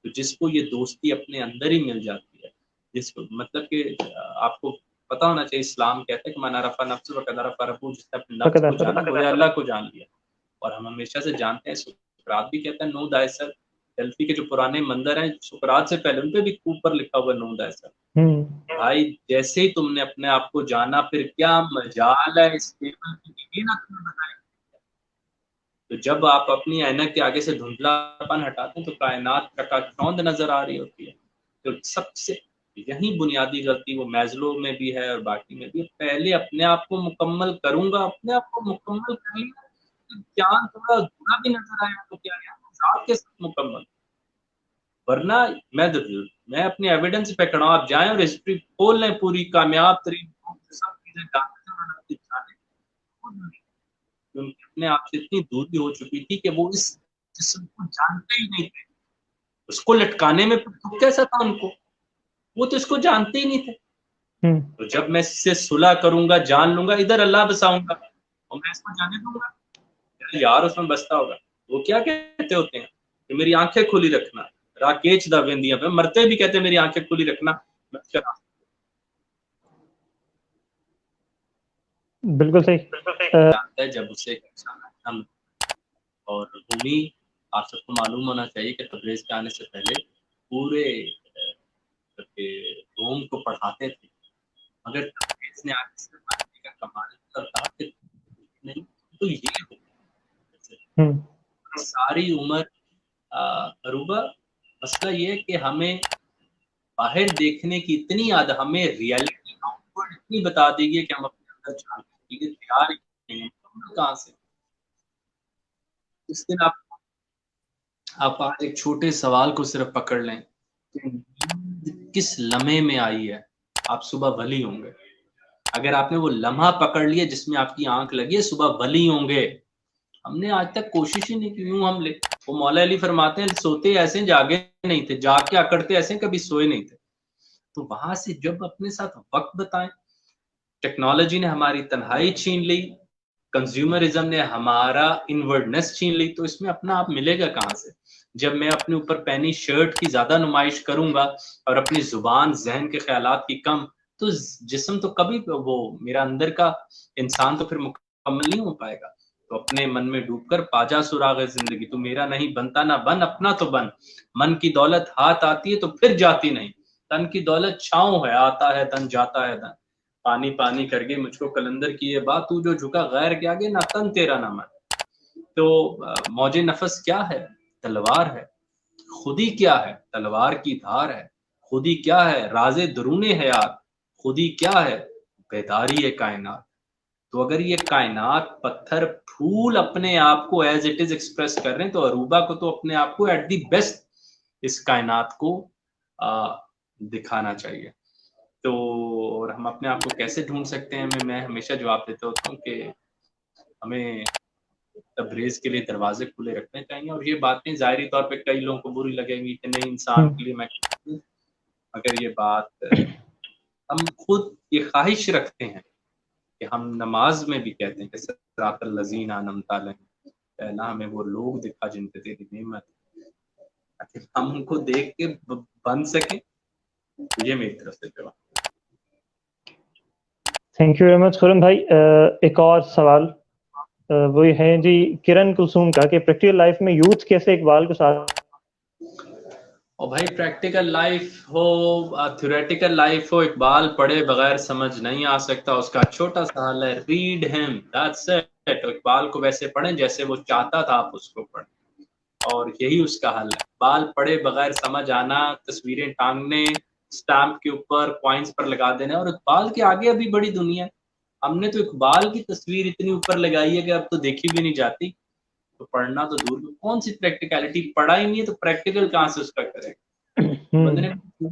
تو جس کو یہ دوستی اپنے اندر ہی مل جاتی ہے, جس کو مطلب کہ آپ کو پتا ہونا چاہیے اسلام کہتا ہے کہ من عرف نفسہ فقد عرف ربہ, جس نے اپنے نفس کو جانا وہ اللہ کو جان لیا. اور ہم ہمیشہ سے جانتے ہیں سقراط بھی کہتا ہے نو تھائی سیلف. ڈیلفی کے جو پرانے مندر ہیں سقراط سے پہلے ان پہ بھی اوپر لکھا ہوا نو تھائی سیلف. بھائی جیسے ہی تم نے اپنے آپ کو جانا پھر کیا مجال ہے اس ٹیبل کی نہ تمہیں بتائیں. تو جب آپ اپنی اینک کے آگے سے دھندلا پن ہٹاتے ہیں تو کائنات کا چوند نظر آ رہی ہوتی ہے. تو سب سے یہی بنیادی غلطی وہ میزلو میں بھی ہے اور باقی میں بھی ہے. پہلے اپنے آپ کو مکمل کروں گا, اپنے آپ کو مکمل کر لیا جان تھوڑا ادھورا بھی نظر آیا تو کیا ہے ذات کے ساتھ مکمل. ورنہ میں اپنی ایویڈنس پہ کھڑا ہوں, آپ جائیں اور ہسٹری کھول لیں پوری کامیاب ترین سب چیزیں اپنے آپ سے اتنی دوری ہو چکی تھی کہ وہ اس جسم کو جانتے ہی نہیں تھے. اس کو لٹکانے میں کیسا تھا ان کو, وہ تو اس کو جانتے ہی نہیں تھے. تو جب میں اس سے صلح کروں گا جان لوں گا ادھر اللہ بساؤں گا اور میں اس کو جانے دوں گا یار اس میں بستا ہوگا. وہ کیا کہتے ہوتے ہیں کہ میری آنکھیں کھلی رکھنا راکیچ دا ویندیاں پہ مرتے بھی کہتے ہیں میری آنکھیں کھلی رکھنا. بالکل صحیح. جب اسے اور رومی آپ سب کو معلوم ہونا چاہیے کہ تبریز کے آنے سے پہلے پورے روم کو پڑھاتے تھے, مگر تبریز نے آگے سے پڑھانے کا کمال کرتا نہیں تو یہ ساری عمر عروبہ مسئلہ یہ ہے کہ ہمیں باہر دیکھنے کی اتنی عادت, ہمیں ریئلٹی اتنی بتا دی گئی کہ ہم اپنے اندر جاننے کے لیے تیار ہی نہیں ہیں. کہاں سے اس دن آپ آج ایک چھوٹے سوال کو صرف پکڑ لیں کس لمحے میں آئی ہے, آپ صبح ولی ہوں گے. اگر آپ نے وہ لمحہ پکڑ لیا جس میں آپ کی آنکھ لگی ہے صبح ولی ہوں گے. ہم نے آج تک کوشش ہی نہیں کی. یوں ہم وہ مولا علی فرماتے ہیں سوتے ایسے جاگے نہیں تھے, جاگ کے اکڑتے ایسے کبھی سوئے نہیں تھے. تو وہاں سے جب اپنے ساتھ وقت بتائیں, ٹیکنالوجی نے ہماری تنہائی چھین لی, کنزیومرزم نے ہمارا انورڈنس چھین لی, تو اس میں اپنا آپ ملے گا کہاں سے؟ جب میں اپنے اوپر پہنی شرٹ کی زیادہ نمائش کروں گا اور اپنی زبان ذہن کے خیالات کی کم, تو جسم تو کبھی وہ میرا اندر کا انسان تو پھر مکمل نہیں ہو پائے گا. تو اپنے من میں ڈوب کر پاجا سراغ زندگی, تو میرا نہیں بنتا نہ بن اپنا تو بن. من کی دولت ہاتھ آتی ہے تو پھر جاتی نہیں, تن کی دولت چھاؤں ہے آتا ہے تن جاتا ہے تن. پانی پانی کر کے مجھ کو کلندر کی یہ بات, تو جو جھکا غیر کے آگے نہ تن تیرا نہ من. تو موج نفس کیا ہے؟ تلوار ہے. خودی کیا ہے؟ تلوار کی دھار ہے. خودی کیا ہے؟ راز درون حیات. خودی کیا ہے؟ بیداری کائنات. تو اگر یہ کائنات پتھر پھول اپنے آپ کو ایز اٹ از ایکسپریس کر رہے ہیں تو عروبہ کو تو اپنے آپ کو ایٹ دی بیسٹ اس کائنات کو دکھانا چاہیے. تو اور ہم اپنے آپ کو کیسے ڈھونڈ سکتے ہیں؟ میں ہمیشہ جواب دیتا ہوتا ہوں کہ ہمیں تبریز کے لیے دروازے کھلے رکھنے چاہیے. اور یہ باتیں ظاہری طور پہ کئی لوگوں کو بری لگیں گی کہ نہیں انسان کے لیے میں, اگر یہ بات ہم خود یہ خواہش رکھتے ہیں کہ ہم نماز میں بھی کہتے ہیں کہ صراط الذین انعمت علیہم, پہلا ہمیں وہ لوگ دکھا جن پہ تیری نعمت, ہم ان کو دیکھ کے بن سکیں. یہ میری طرف سے جواب. تھینک یو ویری مچ خرم بھائی. ایک اور سوال وہی ہے جی کرن کلثوم کا کہ پریکٹیکل لائف میں یوتھ کیسے اقبال کو ساتھ. اور بھائی پریکٹیکل لائف ہو تھیوریٹیکل لائف ہو, اقبال پڑھے بغیر سمجھ نہیں آ سکتا. اس کا چھوٹا سا حل ہے ریڈ ہم, دیٹس اٹ. اقبال کو ویسے پڑھیں جیسے وہ چاہتا تھا آپ اس کو پڑھیں, اور یہی اس کا حل ہے. اقبال پڑھے بغیر سمجھ آنا, تصویریں ٹانگنے, اسٹامپ کے اوپر کوائنس پر لگا دینے, اور اقبال کے آگے ابھی بڑی دنیا ہے. ہم نے تو اقبال کی تصویر اتنی اوپر لگائی ہے کہ اب تو دیکھی بھی نہیں جاتی. تو پڑھنا تو دور, کون سی پریکٹیکلٹی, پڑھا ہی نہیں ہے تو پریکٹیکل کہاں سے اس کا کرے گا.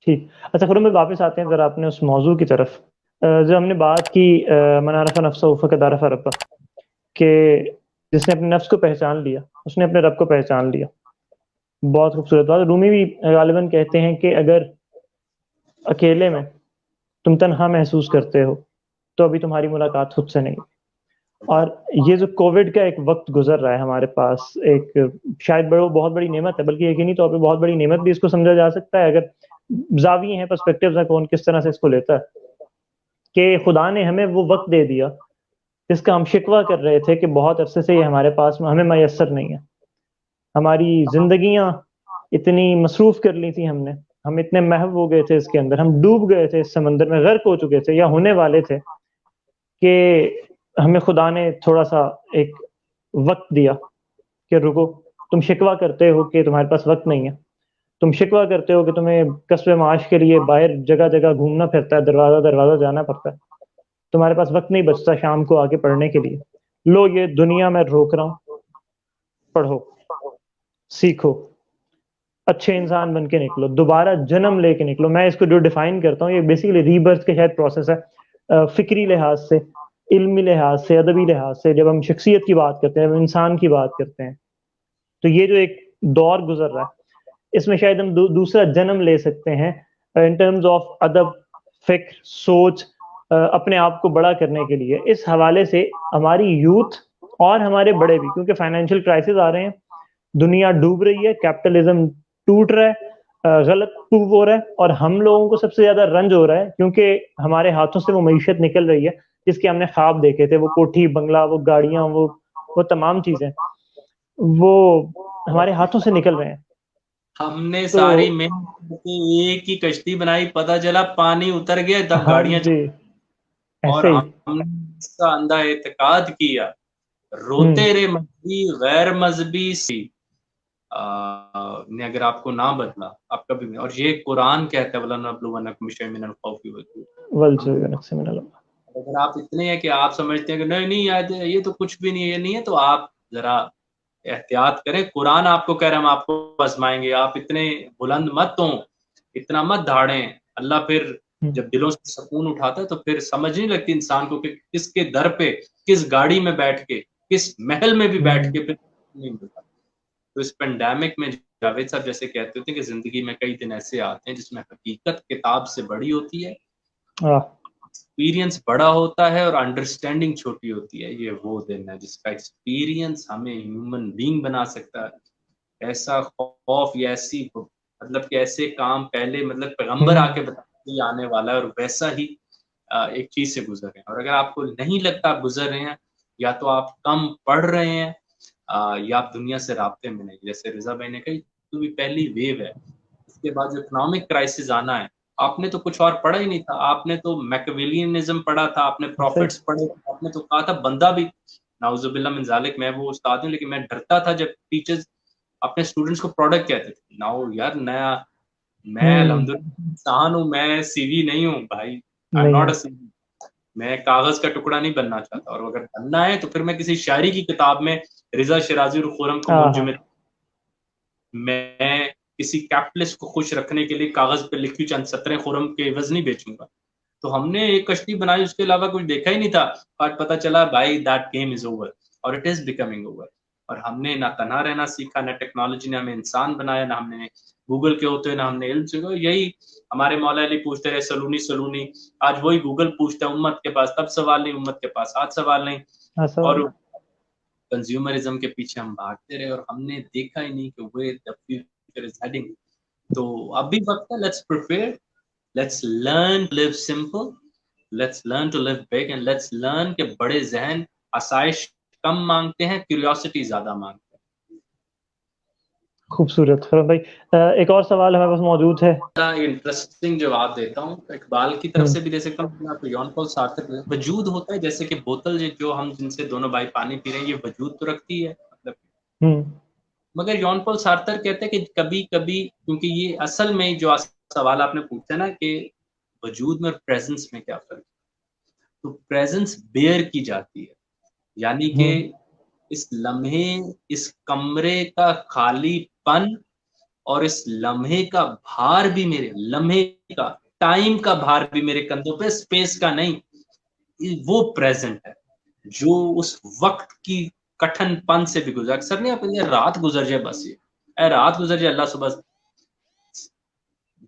ٹھیک. اچھا خرم میں واپس آتے ہیں ذرا اپنے اس موضوع کی طرف جو ہم نے بات کی من عرف نفسہ فقد عرف ربہ، کہ جس نے اپنے نفس کو پہچان لیا اس نے اپنے رب کو پہچان لیا. بہت خوبصورت بات. رومی بھی غالباً کہتے ہیں کہ اگر اکیلے میں تم تنہا محسوس کرتے ہو تو ابھی تمہاری ملاقات خود سے نہیں. اور یہ جو کووڈ کا ایک وقت گزر رہا ہے ہمارے پاس، ایک شاید بہت بڑی نعمت ہے، بلکہ یقینی طور پہ بہت بڑی نعمت بھی اس کو سمجھا جا سکتا ہے اگر زاویے ہیں، پرسپیکٹیوز ہیں، کون کس طرح سے اس کو لیتا ہے. کہ خدا نے ہمیں وہ وقت دے دیا جس کا ہم شکوہ کر رہے تھے کہ بہت عرصے سے یہ ہمارے پاس ہمیں میسر نہیں ہے. ہماری زندگیاں اتنی مصروف کر لی تھی ہم اتنے محو ہو گئے تھے اس کے اندر، ہم ڈوب گئے تھے اس سمندر میں، غرق ہو چکے تھے یا ہونے والے تھے، کہ ہمیں خدا نے تھوڑا سا ایک وقت دیا کہ رکو. تم شکوہ کرتے ہو کہ تمہارے پاس وقت نہیں ہے، تم شکوہ کرتے ہو کہ تمہیں کسب معاش کے لیے باہر جگہ جگہ گھومنا پھرتا ہے، دروازہ دروازہ جانا پڑتا ہے، تمہارے پاس وقت نہیں بچتا شام کو آگے پڑھنے کے لیے. لو یہ دنیا میں روک رہا ہوں، پڑھو، سیکھو، اچھے انسان بن کے نکلو، دوبارہ جنم لے کے نکلو. میں اس کو جو ڈیفائن کرتا ہوں، یہ بیسیکلی ری برتھ کے شاید پروسیس ہے، فکری لحاظ سے، علمی لحاظ سے، ادبی لحاظ سے. جب ہم شخصیت کی بات کرتے ہیں، جب انسان کی بات کرتے ہیں، تو یہ جو ایک دور گزر رہا ہے، اس میں شاید ہم دوسرا جنم لے سکتے ہیں ان ٹرمز آف ادب، فکر، سوچ، اپنے آپ کو بڑا کرنے کے لیے. اس حوالے سے ہماری یوتھ اور ہمارے بڑے بھی، کیونکہ فائنینشیل کرائسس آ رہے ہیں، دنیا ڈوب رہی ہے، کیپٹلزم ٹوٹ رہا ہے، غلط موو ہو رہا ہے، اور ہم لوگوں کو سب سے زیادہ رنج ہو رہا ہے کیونکہ ہمارے ہاتھوں سے وہ معیشت نکل رہی ہے جس کے ہم نے خواب دیکھے تھے، وہ کوٹھی بنگلہ، وہ گاڑیاں، وہ تمام چیزیں وہ ہمارے ہاتھوں سے نکل رہے ہیں. ہم نے تو ساری محنت کی ایک ہی کشتی بنائی، پتہ چلا پانی اتر گیا، تب ہاں گاڑیاں جی، اور ایسے ہی. ہم نے اس کا اندھا اعتقاد کیا، روتے رہے مذہبی غیر مذہبی سی نے اگر آپ کو نہ بدلا، آپ کبھی بھی. اور یہ قرآن کہتا ہے وَلَنَبْلُوَنَّكُمْ بِشَيْءٍ مِّنَ الْخَوْفِ وَالْجُوعِ. اگر آپ اتنے ہیں کہ آپ سمجھتے ہیں کہ نہیں یہ تو کچھ بھی نہیں ہے، یہ نہیں ہے، تو آپ ذرا احتیاط کریں. قرآن آپ کو کہہ رہے ہیں ہم آپ کو آزمائیں گے. آپ اتنے بلند مت ہوں، اتنا مت دھاڑیں. اللہ پھر جب دلوں سے سکون اٹھاتا ہے تو پھر سمجھ نہیں لگتی انسان کو کہ کس کے در پہ، کس گاڑی میں بیٹھ کے، کس محل میں بھی بیٹھ کے پھر نہیں ملتا. تو اس پینڈیمک میں جاوید صاحب جیسے کہتے تھے کہ زندگی میں کئی دن ایسے آتے ہیں جس میں حقیقت کتاب سے بڑی ہوتی ہے، ایکسپیرینس بڑا ہوتا ہے، اور انڈرسٹینڈنگ چھوٹی ہوتی ہے. یہ وہ دن ہے جس کا ایکسپیرینس ہمیں ہیومن بینگ بنا سکتا ہے. ایسا خوف یا ایسی مطلب کہ ایسے کام پہلے مطلب پیغمبر آ کے بتاتے آنے والا ہے، اور ویسا ہی ایک چیز سے گزر رہے ہیں. اور اگر آپ کو نہیں لگتا آپ گزر رہے ہیں، یا تو آپ کم پڑھ رہے ہیں یا آپ دنیا سے رابطے میں نہیں. جیسے رضا بھائی نے کہی تو بھی پہلی ویو ہے، اس کے بعد جو اکنامک کرائسس آنا ہے. آپ نے تو کچھ اور پڑھا ہی نہیں تھا، آپ نے تو میکویلینزم پڑھا تھا، آپ نے پروفٹس پڑھے، آپ نے تو کہا تھا بندہ بھی نعوذ باللہ من ذالک. میں وہ استاد ہوں لیکن میں ڈرتا تھا جب ٹیچرز اپنے اسٹوڈنٹس کو پروڈکٹ کہتے تھے. ناؤ یار نیا، میں الحمدللہ انسان ہوں، میں سی وی نہیں ہوں بھائی. آئی ایم ناٹ اے سی وی. میں کاغذ کا ٹکڑا نہیں بننا چاہتا، اور اگر بننا ہے تو پھر میں کسی شاعری کی کتاب میں رضا شیرازی اور خرم کو منجمد، میں کسی کیپٹلسٹ کو خوش رکھنے کے لیے کاغذ پہ لکھی چند سطریں خرم کے عوض نہیں بیچوں گا. تو ہم نے ایک کشتی بنائی، اس کے علاوہ کچھ دیکھا ہی نہیں تھا. آج پتہ چلا بھائی دیٹ گیم از اوور، اور اٹ از بیکمنگ اوور. اور ہم نے نہ تنہا رہنا سیکھا، نہ ٹیکنالوجی نے ہمیں انسان بنایا، نہ ہم نے گوگل کے ہوتے نہ ہم نے علم سیکھا. یہی ہمارے مولا علی پوچھتے رہے سلونی، آج وہی گوگل پوچھتا ہے امت کے پاس تب سوال نہیں، امت کے پاس آج سوال نہیں. اور کنزیومرزم کے پیچھے ہم بھاگتے رہے، اور ہم نے دیکھا ہی نہیں کہ where the future is heading. تو اب بھی وقت ہے، let's prepare, let's learn to live simple, let's learn to live big, and let's learn کہ بڑے ذہن آسائش کم مانگتے ہیں، کیوریوسٹی زیادہ مانگتے ہیں. خوبصورت. فرم بھائی ایک اور سوال ہمارے پاس موجود ہے. انٹرسٹنگ جواب دیتا ہوں، اقبال کی طرف سے بھی دے سکتا ہوں. آپ یون پال سارتر وجود ہوتا ہے جیسے کہ بوتل جو ہم جن سے دونوں بھائی پانی پی رہے ہیں، یہ وجود تو رکھتی ہے مطلب، مگر یون پال سارتر کہتے ہیں کہ کبھی کبھی، کیونکہ یہ اصل میں جو سوال آپ نے پوچھا نا کہ وجود میں اور پریزنس میں کیا فرق ہے، تو پریزنس بیئر کی جاتی ہے، یعنی کہ اس لمحے، اس کمرے کا خالی پن اور اس لمحے کا بھار بھی میرے لمحے کا ٹائم کا بھار بھی میرے کندھوں پہ، اسپیس کا نہیں، وہ پریزنٹ ہے جو اس وقت کی کٹھن پن سے بھی گزر. اکثر نہیں آپ یہ رات گزر جائے بس، یہ رات گزر جائے اللہ صبح.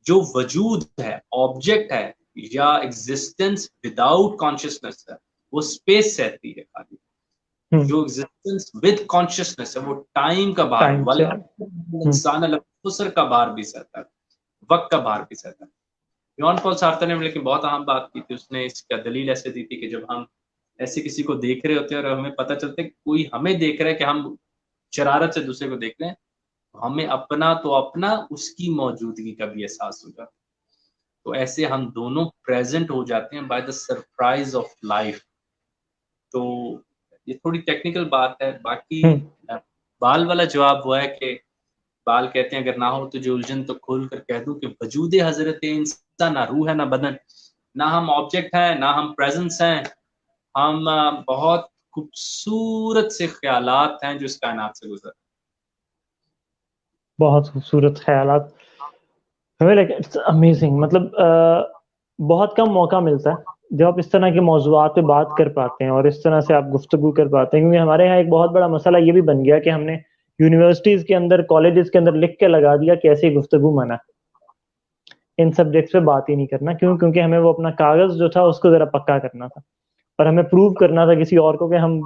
جو وجود ہے، آبجیکٹ ہے یا ایگزسٹنس وداؤٹ کانشیسنس ہے، وہ اسپیس سہتی ہے خالی. جو ایگزسٹنس ود کانشیسنس ہے وہ ٹائم کا بھار، ٹائم سے انسان الخسر کا بھار بھی سہتا ہے، وقت کا بھار بھی سہتا ہے. جان پال سارتر نے لیکن بہت اہم بات کی تھی، اس نے اس کا دلیل ایسے دی تھی کہ جب ہم ایسے کسی کو دیکھ رہے ہوتے ہیں اور ہمیں پتہ چلتا ہے کہ کوئی ہمیں دیکھ رہا ہے کہ ہم شرارت سے دوسرے کو دیکھ رہے ہیں، ہمیں اپنا اس کی موجودگی کا بھی احساس ہو جاتا ہے. تو ایسے ہم دونوں پریزنٹ ہو جاتے ہیں by the surprise of life. تو یہ تھوڑی ٹیکنیکل بات ہے. باقی بال والا جواب ہوا ہے کہ بال کہتے ہیں اگر نہ ہو تو جو الجھن تو کھول کر کہہ دوں کہ وجود حضرت انسان نہ روح ہے نہ بدن، نہ ہم آبجیکٹ ہیں نہ ہم پریزنس ہیں، ہم بہت خوبصورت سے خیالات ہیں جو اس کائنات سے گزر. بہت خوبصورت خیالات. امیزنگ. مطلب بہت کم موقع ملتا ہے جب آپ اس طرح کے موضوعات پہ بات کر پاتے ہیں اور اس طرح سے آپ گفتگو کر پاتے ہیں، کیونکہ ہمارے یہاں ایک بہت بڑا مسئلہ یہ بھی بن گیا کہ ہم نے یونیورسٹیز کے اندر، کالجز کے اندر لکھ کے لگا دیا کہ ایسی گفتگو منع، ان سبجیکٹس پہ بات ہی نہیں کرنا. کیوں؟ کیونکہ ہمیں وہ اپنا کاغذ جو تھا اس کو ذرا پکا کرنا تھا اور ہمیں پروو کرنا تھا کسی اور کو کہ ہم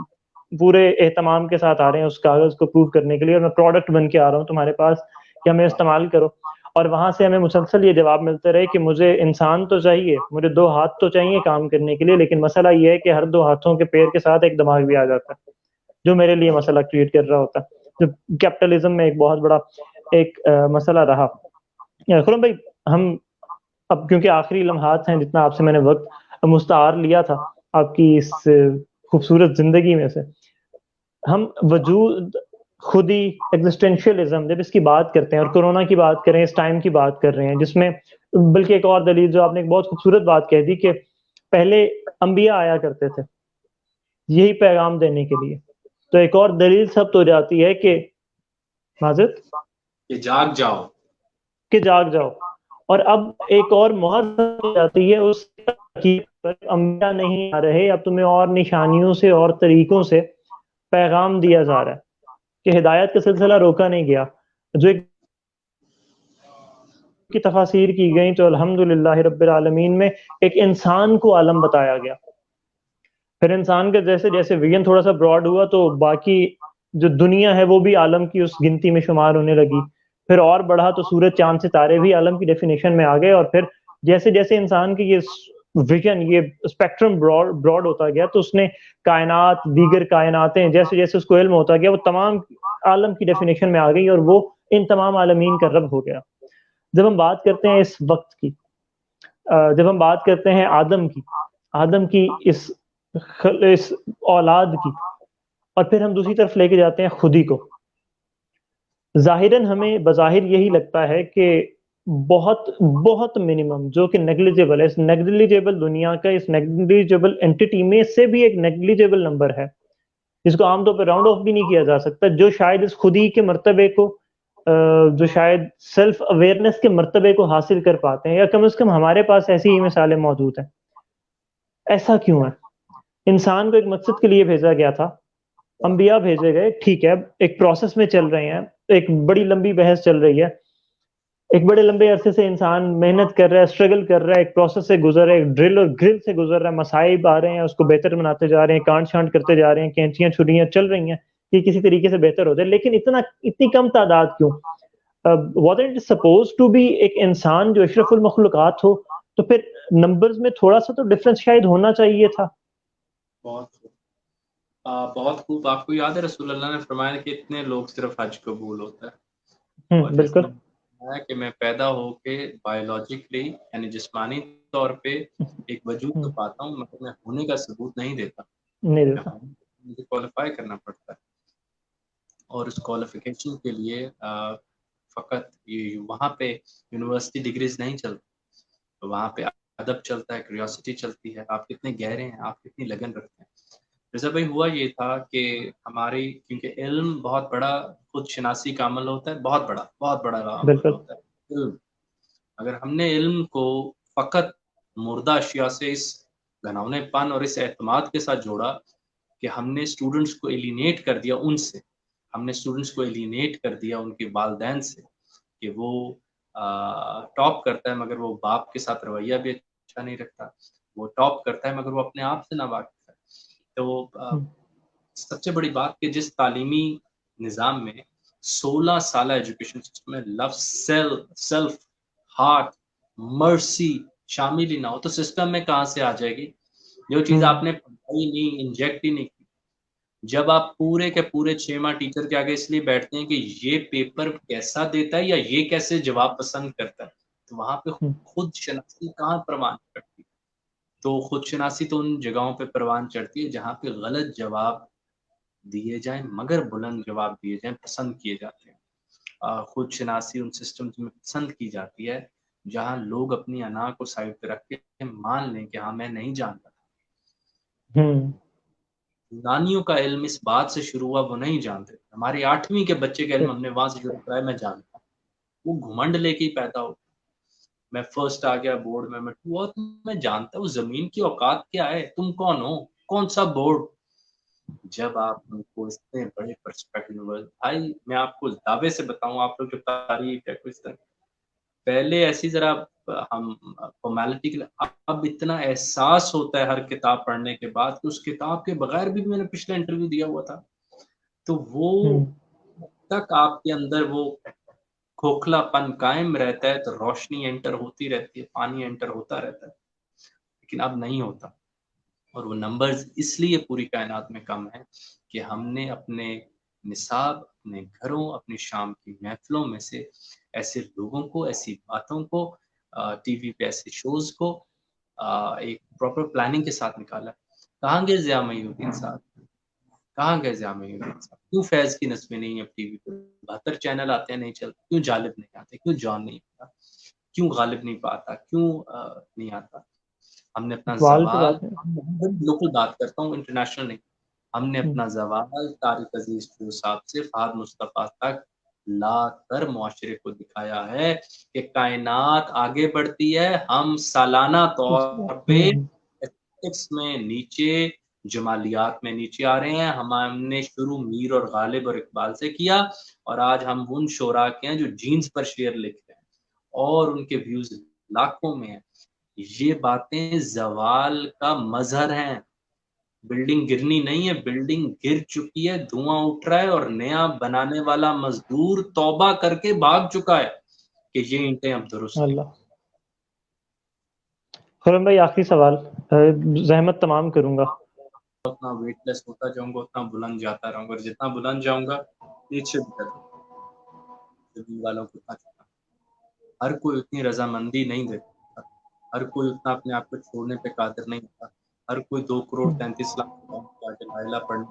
پورے اہتمام کے ساتھ آ رہے ہیں اس کاغذ کو پروو کرنے کے لیے، اور میں پروڈکٹ بن کے آ رہا ہوں تمہارے پاس کہ ہمیں استعمال کرو. اور وہاں سے ہمیں مسلسل یہ جواب ملتے رہے کہ مجھے انسان تو چاہیے، مجھے 2 ہاتھ تو چاہیے کام کرنے کے لیے، لیکن مسئلہ یہ ہے کہ ہر 2 ہاتھوں کے پیر کے ساتھ ایک دماغ بھی آ جاتا ہے جو میرے لیے مسئلہ کریٹ کر رہا ہوتا ہے، جو کیپٹلزم میں ایک بہت بڑا ایک مسئلہ رہا. خرم بھائی، ہم اب کیونکہ آخری لمحات ہیں، جتنا آپ سے میں نے وقت مستعار لیا تھا آپ کی اس خوبصورت زندگی میں سے، ہم وجود، خودی، ایگزسٹینشیلزم جب اس کی بات کرتے ہیں اور کرونا کی بات کریں، اس ٹائم کی بات کر رہے ہیں جس میں بلکہ ایک اور دلیل جو آپ نے ایک بہت خوبصورت بات کہہ دی کہ پہلے انبیاء آیا کرتے تھے یہی پیغام دینے کے لیے، تو ایک اور دلیل سب تو جاتی ہے کہ معذرت کہ جاگ جاؤ، کہ جاگ جاؤ. اور اب ایک اور مہر ہو جاتی ہے اس پر، انبیاء نہیں آ رہے، اب تمہیں اور نشانیوں سے اور طریقوں سے پیغام دیا جا رہا ہے کہ ہدایت کا سلسلہ روکا نہیں گیا. جو ایک کی تفاسیر کی گئی تو الحمدللہ رب العالمین میں ایک انسان کو عالم بتایا گیا. پھر انسان کا جیسے جیسے ویژن تھوڑا سا براڈ ہوا تو باقی جو دنیا ہے وہ بھی عالم کی اس گنتی میں شمار ہونے لگی. پھر اور بڑھا تو سورج، چاند، ستارے بھی عالم کی ڈیفینیشن میں آ گئے. اور پھر جیسے جیسے انسان کی یہ ویژن، یہ اسپیکٹرم براڈ ہوتا گیا تو اس نے کائنات، دیگر کائناتیں، جیسے جیسے اس کو علم ہوتا گیا وہ تمام عالم کی ڈیفینیشن میں آ گئی اور وہ ان تمام عالمین کا رب ہو گیا. جب ہم بات کرتے ہیں اس وقت کی، جب ہم بات کرتے ہیں آدم کی اس اولاد کی، اور پھر ہم دوسری طرف لے کے جاتے ہیں خودی کو، ظاہراً ہمیں بظاہر یہی لگتا ہے کہ بہت بہت منیمم، جو کہ نیگلیجیبل ہے، اس نیگلیجیبل دنیا کا، اس نیگلیجیبل اینٹی میں سے بھی ایک نیگلیجیبل نمبر ہے جس کو عام طور پہ راؤنڈ آف بھی نہیں کیا جا سکتا، جو شاید اس خودی کے مرتبے کو، جو شاید سیلف اویئرنیس کے مرتبے کو حاصل کر پاتے ہیں، یا کم از کم ہمارے پاس ایسی ہی مثالیں موجود ہیں. ایسا کیوں ہے؟ انسان کو ایک مقصد کے لیے بھیجا گیا تھا، انبیاء بھیجے گئے، ٹھیک ہے، ایک پروسیس میں چل رہے ہیں، ایک بڑی لمبی بحث چل رہی ہے، ایک بڑے لمبے عرصے سے انسان محنت کر رہا ہے، اسٹرگل کر رہا ہے، ایک پروسیس سے گزر رہا ہے، ایک ڈرل اور گرل سے گزر رہا ہے، مسائب آ رہے ہیں، اس کو بہتر بناتے جا رہے ہیں، کانٹ چھانٹ کرتے جا رہے ہیں، کینچیاں چھریاں چل رہی ہیں کہ کسی طریقے سے بہتر ہو جائے. لیکن اتنی کم تعداد کیوں؟ What it suppose to be ایک انسان جو اشرف المخلوقات ہو، تو پھر نمبرز میں تھوڑا سا تو ڈفرنس شاید ہونا چاہیے تھا. بہت خوب. آپ کو یاد ہے رسول اللہ نے فرمایا کہ اتنے لوگ صرف حج قبول ہوتا ہے، اور جیسے بالکل میں کہ میں پیدا ہو کے بایولوجیکلی یعنی جسمانی طور پہ ایک وجود تو پاتا ہوں، مگر میں ہونے کا ثبوت نہیں دیتا، مجھے کوالیفائی کرنا پڑتا ہے. اور اس کوالیفیکیشن کے لیے فقط وہاں پہ یونیورسٹی ڈگریز نہیں چلتی، وہاں پہ ادب چلتا ہے، کیوریوسٹی چلتی ہے، آپ کتنے گہرے ہیں، آپ کتنی لگن رکھتے ہیں. رضا بھائی، ہوا یہ تھا کہ ہماری، کیونکہ علم بہت بڑا خود شناسی کا عمل ہوتا ہے، بہت بڑا عمل ہوتا ہے علم. اگر ہم نے علم کو فقط مردہ اشیاء سے اس گھنونے پن اور اس اعتماد کے ساتھ جوڑا کہ ہم نے اسٹوڈنٹس کو ایلینیٹ کر دیا ان سے، ہم نے اسٹوڈنٹس کو ایلینیٹ کر دیا ان کے والدین سے کہ وہ ٹاپ کرتا ہے مگر وہ باپ کے ساتھ رویہ بھی اچھا نہیں رکھتا، وہ ٹاپ کرتا ہے مگر وہ اپنے آپ سے ناواقف ہے۔ تو سب سے بڑی بات کہ جس تعلیمی نظام میں 16 سالہ ایجوکیشن سسٹم میں لفظ سیلف، ہارٹ، مرسی شامل ہی نہ ہو تو سسٹم میں کہاں سے آ جائے گی؟ جو چیز آپ نے پڑھائی نہیں، انجیکٹ ہی نہیں کی۔ جب آپ پورے کے پورے 6 ماہ ٹیچر کے آگے اس لیے بیٹھتے ہیں کہ یہ پیپر کیسا دیتا ہے یا یہ کیسے جواب پسند کرتا ہے، تو وہاں پہ خود شناسی کہاں پروان چڑھتی؟ تو خود شناسی تو ان جگہوں پہ پروان چڑھتی ہے جہاں پہ غلط جواب دیے جائیں مگر بلند جواب دیے جائیں، پسند کیے جاتے ہیں۔ خود شناسی ان سسٹمز میں پسند کی جاتی ہے جہاں لوگ اپنی انا کو سائڈ پہ رکھ کے مان لیں کہ ہاں میں نہیں جانتا تھا۔ یونانیوں کا علم اس بات سے شروع ہوا وہ نہیں جانتے، ہماری 8ویں کے بچے کا علم ہم نے وہاں سے شروع کرایا میں جانتا ہوں، وہ گھمنڈ لے کے ہی پیدا ہو، میں فرسٹ آ گیا بورڈ میں، میں جانتا ہوں زمین کی اوقات کیا ہے، تم کون ہو، کون سا بورڈ۔ جب آپ ان کو اتنے بڑے پرسپیکٹو، بھائی میں آپ کو دعوے سے بتاؤں، آپ لوگ جو تاریخ ہے کچھ طرح پہلے ایسی ذرا ہم فارمیلٹی کے لیے، اب اتنا احساس ہوتا ہے ہر کتاب پڑھنے کے بعد کہ اس کتاب کے بغیر بھی میں نے پچھلا انٹرویو دیا ہوا تھا، تو وہ تک آپ کے اندر وہ کھوکھلا پن قائم رہتا ہے تو روشنی انٹر ہوتی رہتی ہے، پانی انٹر ہوتا رہتا ہے، لیکن اب نہیں ہوتا۔ اور وہ نمبرز اس لیے پوری کائنات میں کم ہیں کہ ہم نے اپنے نصاب، اپنے گھروں، اپنی شام کی محفلوں میں سے ایسے لوگوں کو، ایسی باتوں کو، ٹی وی پہ ایسے شوز کو ایک پراپر پلاننگ کے ساتھ نکالا۔ کہاں گئے ضیاء محی الدین صاحب؟ کہاں گئے ضیاء محی الدین صاحب؟ کیوں فیض کی نسبیں نہیں اب ٹی وی پہ 72 چینل آتے ہیں نہیں چلتے؟ کیوں جالب نہیں آتے؟ کیوں جان نہیں آتا؟ کیوں غالب نہیں پاتا؟ کیوں نہیں آتا؟ ہم نے اپنا زوال، لوکل بات کرتا ہوں انٹرنیشنل نہیں، ہم نے اپنا زوال طارق عزیز صاحب سے فہد مصطفیٰ تک لا کر معاشرے کو دکھایا ہے کہ کائنات آگے بڑھتی ہے، ہم سالانہ طور پہ میں نیچے، جمالیات میں نیچے آ رہے ہیں۔ ہم نے شروع میر اور غالب اور اقبال سے کیا اور آج ہم ان شعراء کے ہیں جو جینز پر شعر لکھ رہے ہیں اور ان کے ویوز لاکھوں میں ہیں۔ یہ باتیں زوال کا مظہر ہیں، بلڈنگ گرنی نہیں ہے، بلڈنگ گر چکی ہے، دھواں اٹھ رہا ہے اور نیا بنانے والا مزدور توبہ کر کے بھاگ چکا ہے کہ یہ اینٹیں اب درست نہیں۔ خرم بھائی آخری سوال، زحمت تمام کروں گا۔ اتنا ویٹ لیس ہوتا جاؤں گا اتنا بلند جاتا رہوں گا، اور جتنا بلند جاؤں گا نیچے بھی جاتا زمین والوں کو اتنا، ہر کوئی اتنی رضامندی نہیں دیتا، ہر کوئی اتنا اپنے آپ کو چھوڑنے پہ قادر نہیں ہوتا، ہر کوئی 2 کروڑ 33 لاکھ لا الہ پڑھنے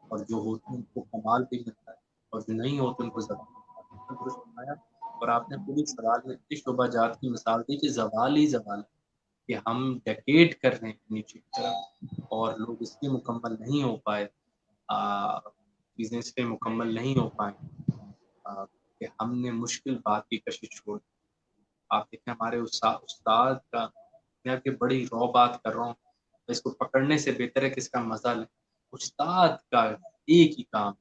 اور جو ہوتے ہیں ان کو کمال بھی ملتا ہے اور جو نہیں ہوتے ان کو زبان درست بنایا۔ اور آپ نے پوری سوال میں اتنی شعبہ جات کی مثال دی کہ زوال ہی زوال ہے کہ ہم ڈیکیٹ کر رہے ہیں نیچے کی طرف اور لوگ اس لیے مکمل نہیں ہو پائے، چیزیں اس لیے مکمل نہیں ہو پائیں کہ ہم نے مشکل بات کی کشش چھوڑ دی۔ آپ دیکھیں ہمارے استاد کا، میں آپ کی بڑی رو بات کر رہا ہوں، اس کو پکڑنے سے بہتر ہے کہ اس کا مزہ لیں۔ استاد کا ایک ہی کام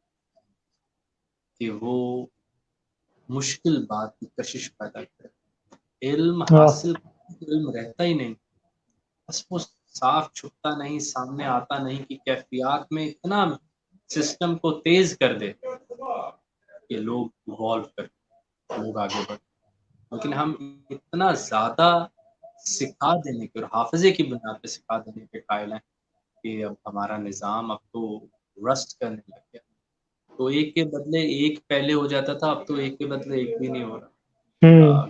کہ وہ مشکل بات کی کشش پیدا کرے، علم حاصل، علم رہتا ہی نہیں، بس وہ صاف چھپتا نہیں، سامنے آتا نہیں کہ کیفیات میں اتنا سسٹم کو تیز کر دے کہ لوگ ایوالو کریں، لوگ آگے بڑھیں۔ لیکن ہم اتنا زیادہ سکھا دینے کے اور حافظے کی بنیاد پہ سکھا دینے کے قائل ہیں کہ اب ہمارا نظام اب تو رسٹ کرنے لگ گیا، تو ایک کے بدلے ایک پہلے ہو جاتا تھا، اب تو ایک کے بدلے ایک بھی نہیں ہو رہا۔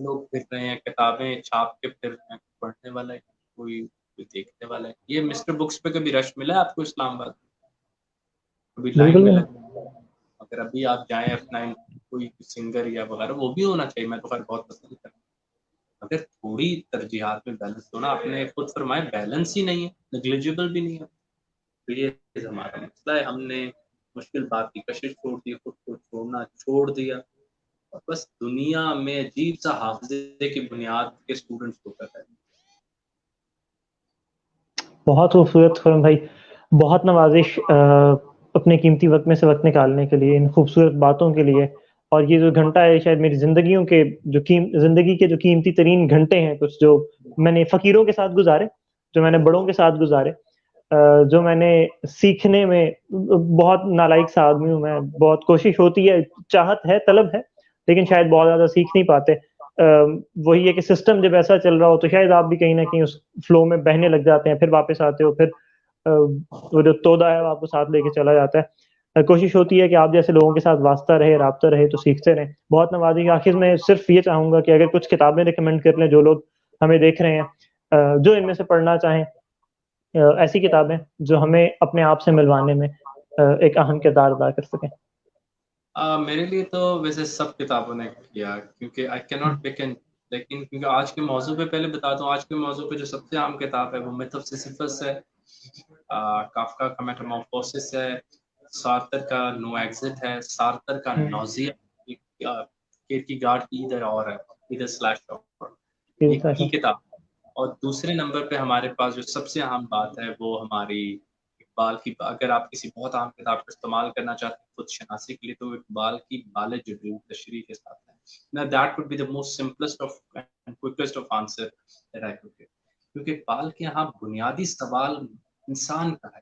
لوگ پھر رہے ہیں کتابیں چھاپ کے پھر رہے ہیں، پڑھنے والا ہے کوئی دیکھنے والا ہے۔ یہ مسٹر بکس پہ کبھی رش ملا ہے آپ کو اسلام آباد؟ کبھی لائن میں لگ، اگر ابھی آپ جائیں اپنا کوئی سنگر یا وغیرہ، وہ بھی ہونا چاہیے، میں تو خیر بہت پسند کرتا ہوں، اگر تھوڑی ترجیحات میں بیلنس ہونا، آپ نے خود فرمایا بیلنس ہی نہیں ہے، نیگلیجبل بھی نہیں ہے، تو یہ ہمارا مسئلہ ہے۔ ہم نے مشکل بات کی کشش چھوڑ دی، خود کو چھوڑنا چھوڑ دیا بس دنیا میں عجیب سا حافظے کی بنیاد کے اسٹوڈنٹس کو کر رہے ہیں. بہت خوبصورت خرم بھائی، بہت نوازش اپنے قیمتی وقت میں سے وقت نکالنے کے لیے، ان خوبصورت باتوں کے لیے. اور یہ جو گھنٹہ ہے شاید میری زندگیوں کے زندگی کے جو قیمتی ترین گھنٹے ہیں کچھ، جو میں نے فقیروں کے ساتھ گزارے، جو میں نے بڑوں کے ساتھ گزارے، جو میں نے سیکھنے میں، بہت نالائق سا آدمی ہوں میں، بہت کوشش ہوتی ہے، چاہت ہے، طلب ہے، لیکن شاید بہت زیادہ سیکھ نہیں پاتے. وہی ہے کہ سسٹم جب ایسا چل رہا ہو تو شاید آپ بھی کہیں نہ کہیں اس فلو میں بہنے لگ جاتے ہیں، پھر واپس آتے ہو، پھر وہ جو تودا ہے وہ آپ کو ساتھ لے کے چلا جاتا ہے. کوشش ہوتی ہے کہ آپ جیسے لوگوں کے ساتھ واسطہ رہے، رابطہ رہے، تو سیکھتے رہیں. بہت نوازش. آخر میں صرف یہ چاہوں گا کہ اگر کچھ کتابیں ریکمینڈ کر لیں جو لوگ ہمیں دیکھ رہے ہیں، جو ان میں سے پڑھنا چاہیں، ایسی کتابیں جو ہمیں اپنے آپ سے ملوانے میں ایک اہم کردار ادا کر سکیں. میرے لیے تو ویسے سب کتابوں نے کیا، کیونکہ آئی کی ناٹ پک اینڈ، لیکن کیونکہ آج کے موضوع پہ پہلے بتاتا ہوں. آج کے موضوع پہ جو سب سے عام کتاب ہے وہ میتھ آف سیسیفس ہے، کافکا کا میٹامورفوسس ہے، سارتر کا نو ایگزٹ ہے، سارتر کا نوزیا، کیرکیگارڈ کی ادھر اور ہے، ادھر سلیش اور ایک ہی کتاب. اور دوسرے نمبر پہ ہمارے پاس جو سب سے اہم بات ہے وہ ہماری اقبال کی. اگر آپ کسی بہت عام کتاب کا استعمال کرنا چاہتے ہیں خود شناسی کے لیے تو اقبال کی بال جبریل تشریح کے ساتھ ہے. Now that would be the most simplest of and quickest of answer that I could give. کیونکہ اقبال کے یہاں بنیادی سوال انسان کا ہے.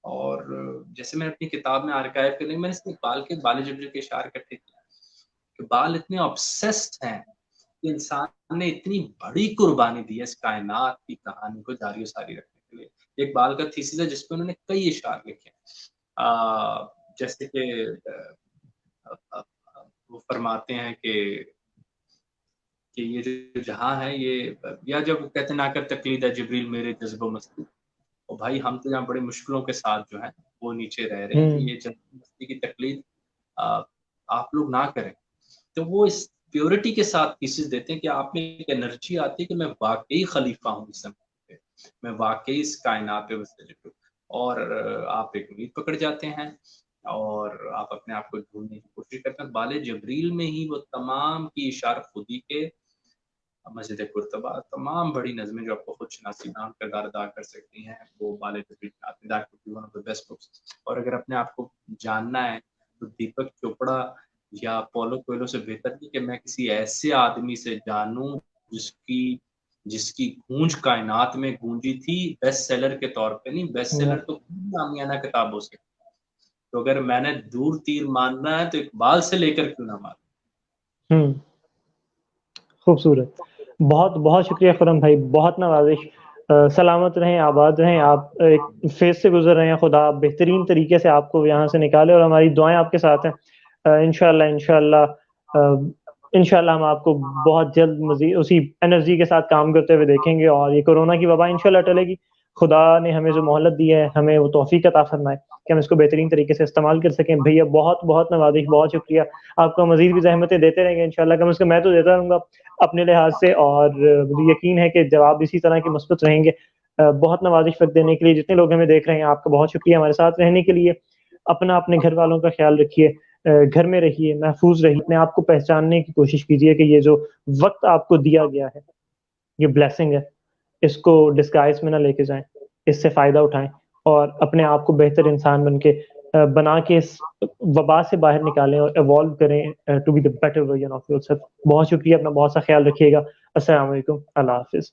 اور جیسے میں اپنی کتاب میں آرکائیو کر لی، میں نے اقبال کے بال جبریل کے اشعار اکٹھے کیے. اقبال اتنے obsessed ہیں کہ انسان نے اتنی بڑی قربانی دی ہے اس کائنات کی کہانی کو جاری و ساری رکھنے کے لیے. اقبال کا تھیسس ہے جس پہ انہوں نے کئی اشعار لکھے ہیں، جیسے کہ وہ فرماتے ہیں کہ یہ جو جہاں ہے یہ، یا جب وہ کہتے نہ کر تقلید ہے جبریل میرے جذب و مستی. اور بھائی ہم تو یہاں بڑی مشکلوں کے ساتھ جو ہے وہ نیچے رہ رہے ہیں، تو یہ جذب و مستی کی تقلید آپ لوگ نہ کریں. تو وہ اس پیورٹی کے ساتھ پیسز دیتے ہیں کہ آپ میں ایک انرجی آتی ہے کہ میں واقعی خلیفہ ہوں اس زمین پہ، میں واقعی اس کائنات پہ وسیلہ ہوں. اور آپ ایک امید پکڑ جاتے ہیں اور آپ اپنے آپ کو ڈھونڈنے کی کوشش کرتے ہیں. بال جبریل میں ہی وہ تمام کی اشار خودی کے، مسجد قرطبہ، تمام بڑی نظمیں جو آپ کو خود شناسی میں کردار ادا کر سکتی ہیں وہ بال جبریل میں آتی ہیں. That would be one of the best books. اور اگر اپنے آپ کو جاننا ہے تو دیپک چوپڑا یا پولو کوئلو سے بہتر نہیں کہ میں کسی ایسے آدمی سے جانوں جس کی گونج کائنات میں گونجی تھی، بیسٹ سیلر کے طور پہ نہیں. بیسٹ سیلر تو نامیانہ کتاب ہو سکتی. تو اگر میں نے دور تیر ماننا ہے تو اقبال سے لے کر کیوں نہ مان. خوبصورت. بہت بہت شکریہ خرم بھائی، بہت نوازش. سلامت رہیں، آباد رہیں. آپ ایک فیز سے گزر رہے ہیں، خدا بہترین طریقے سے آپ کو یہاں سے نکالے، اور ہماری دعائیں آپ کے ساتھ ہیں. انشاءاللہ ہم آپ کو بہت جلد مزید اسی انرجی کے ساتھ کام کرتے ہوئے دیکھیں گے. اور یہ کورونا کی وبا انشاءاللہ ٹلے گی. خدا نے ہمیں جو مہلت دی ہے ہمیں وہ توفیق عطا فرمائے کہ ہم اس کو بہترین طریقے سے استعمال کر سکیں. بھیا بہت بہت نوازش، بہت شکریہ. آپ کو مزید بھی زحمتیں دیتے رہیں گے انشاءاللہ، کم از کم میں تو دیتا رہوں گا اپنے لحاظ سے، اور مجھے یقین ہے کہ جواب اسی طرح کے مثبت رہیں گے. بہت نوازش وقت دینے کے لیے. جتنے لوگ ہمیں دیکھ رہے ہیں آپ کا بہت شکریہ ہمارے ساتھ رہنے کے لیے. اپنے گھر والوں کا خیال رکھیے، گھر میں رہیے، محفوظ رہیے. اپنے آپ کو پہچاننے کی کوشش کیجیے کہ یہ جو وقت آپ کو دیا گیا ہے یہ بلیسنگ ہے، اس کو ڈسگائز میں نہ لے کے جائیں، اس سے فائدہ اٹھائیں اور اپنے آپ کو بہتر انسان بنا کے اس وبا سے باہر نکالیں اور ایوالو کریں to be the better version of your self. بہت شکریہ، اپنا بہت سا خیال رکھیے گا. السلام علیکم، اللہ حافظ.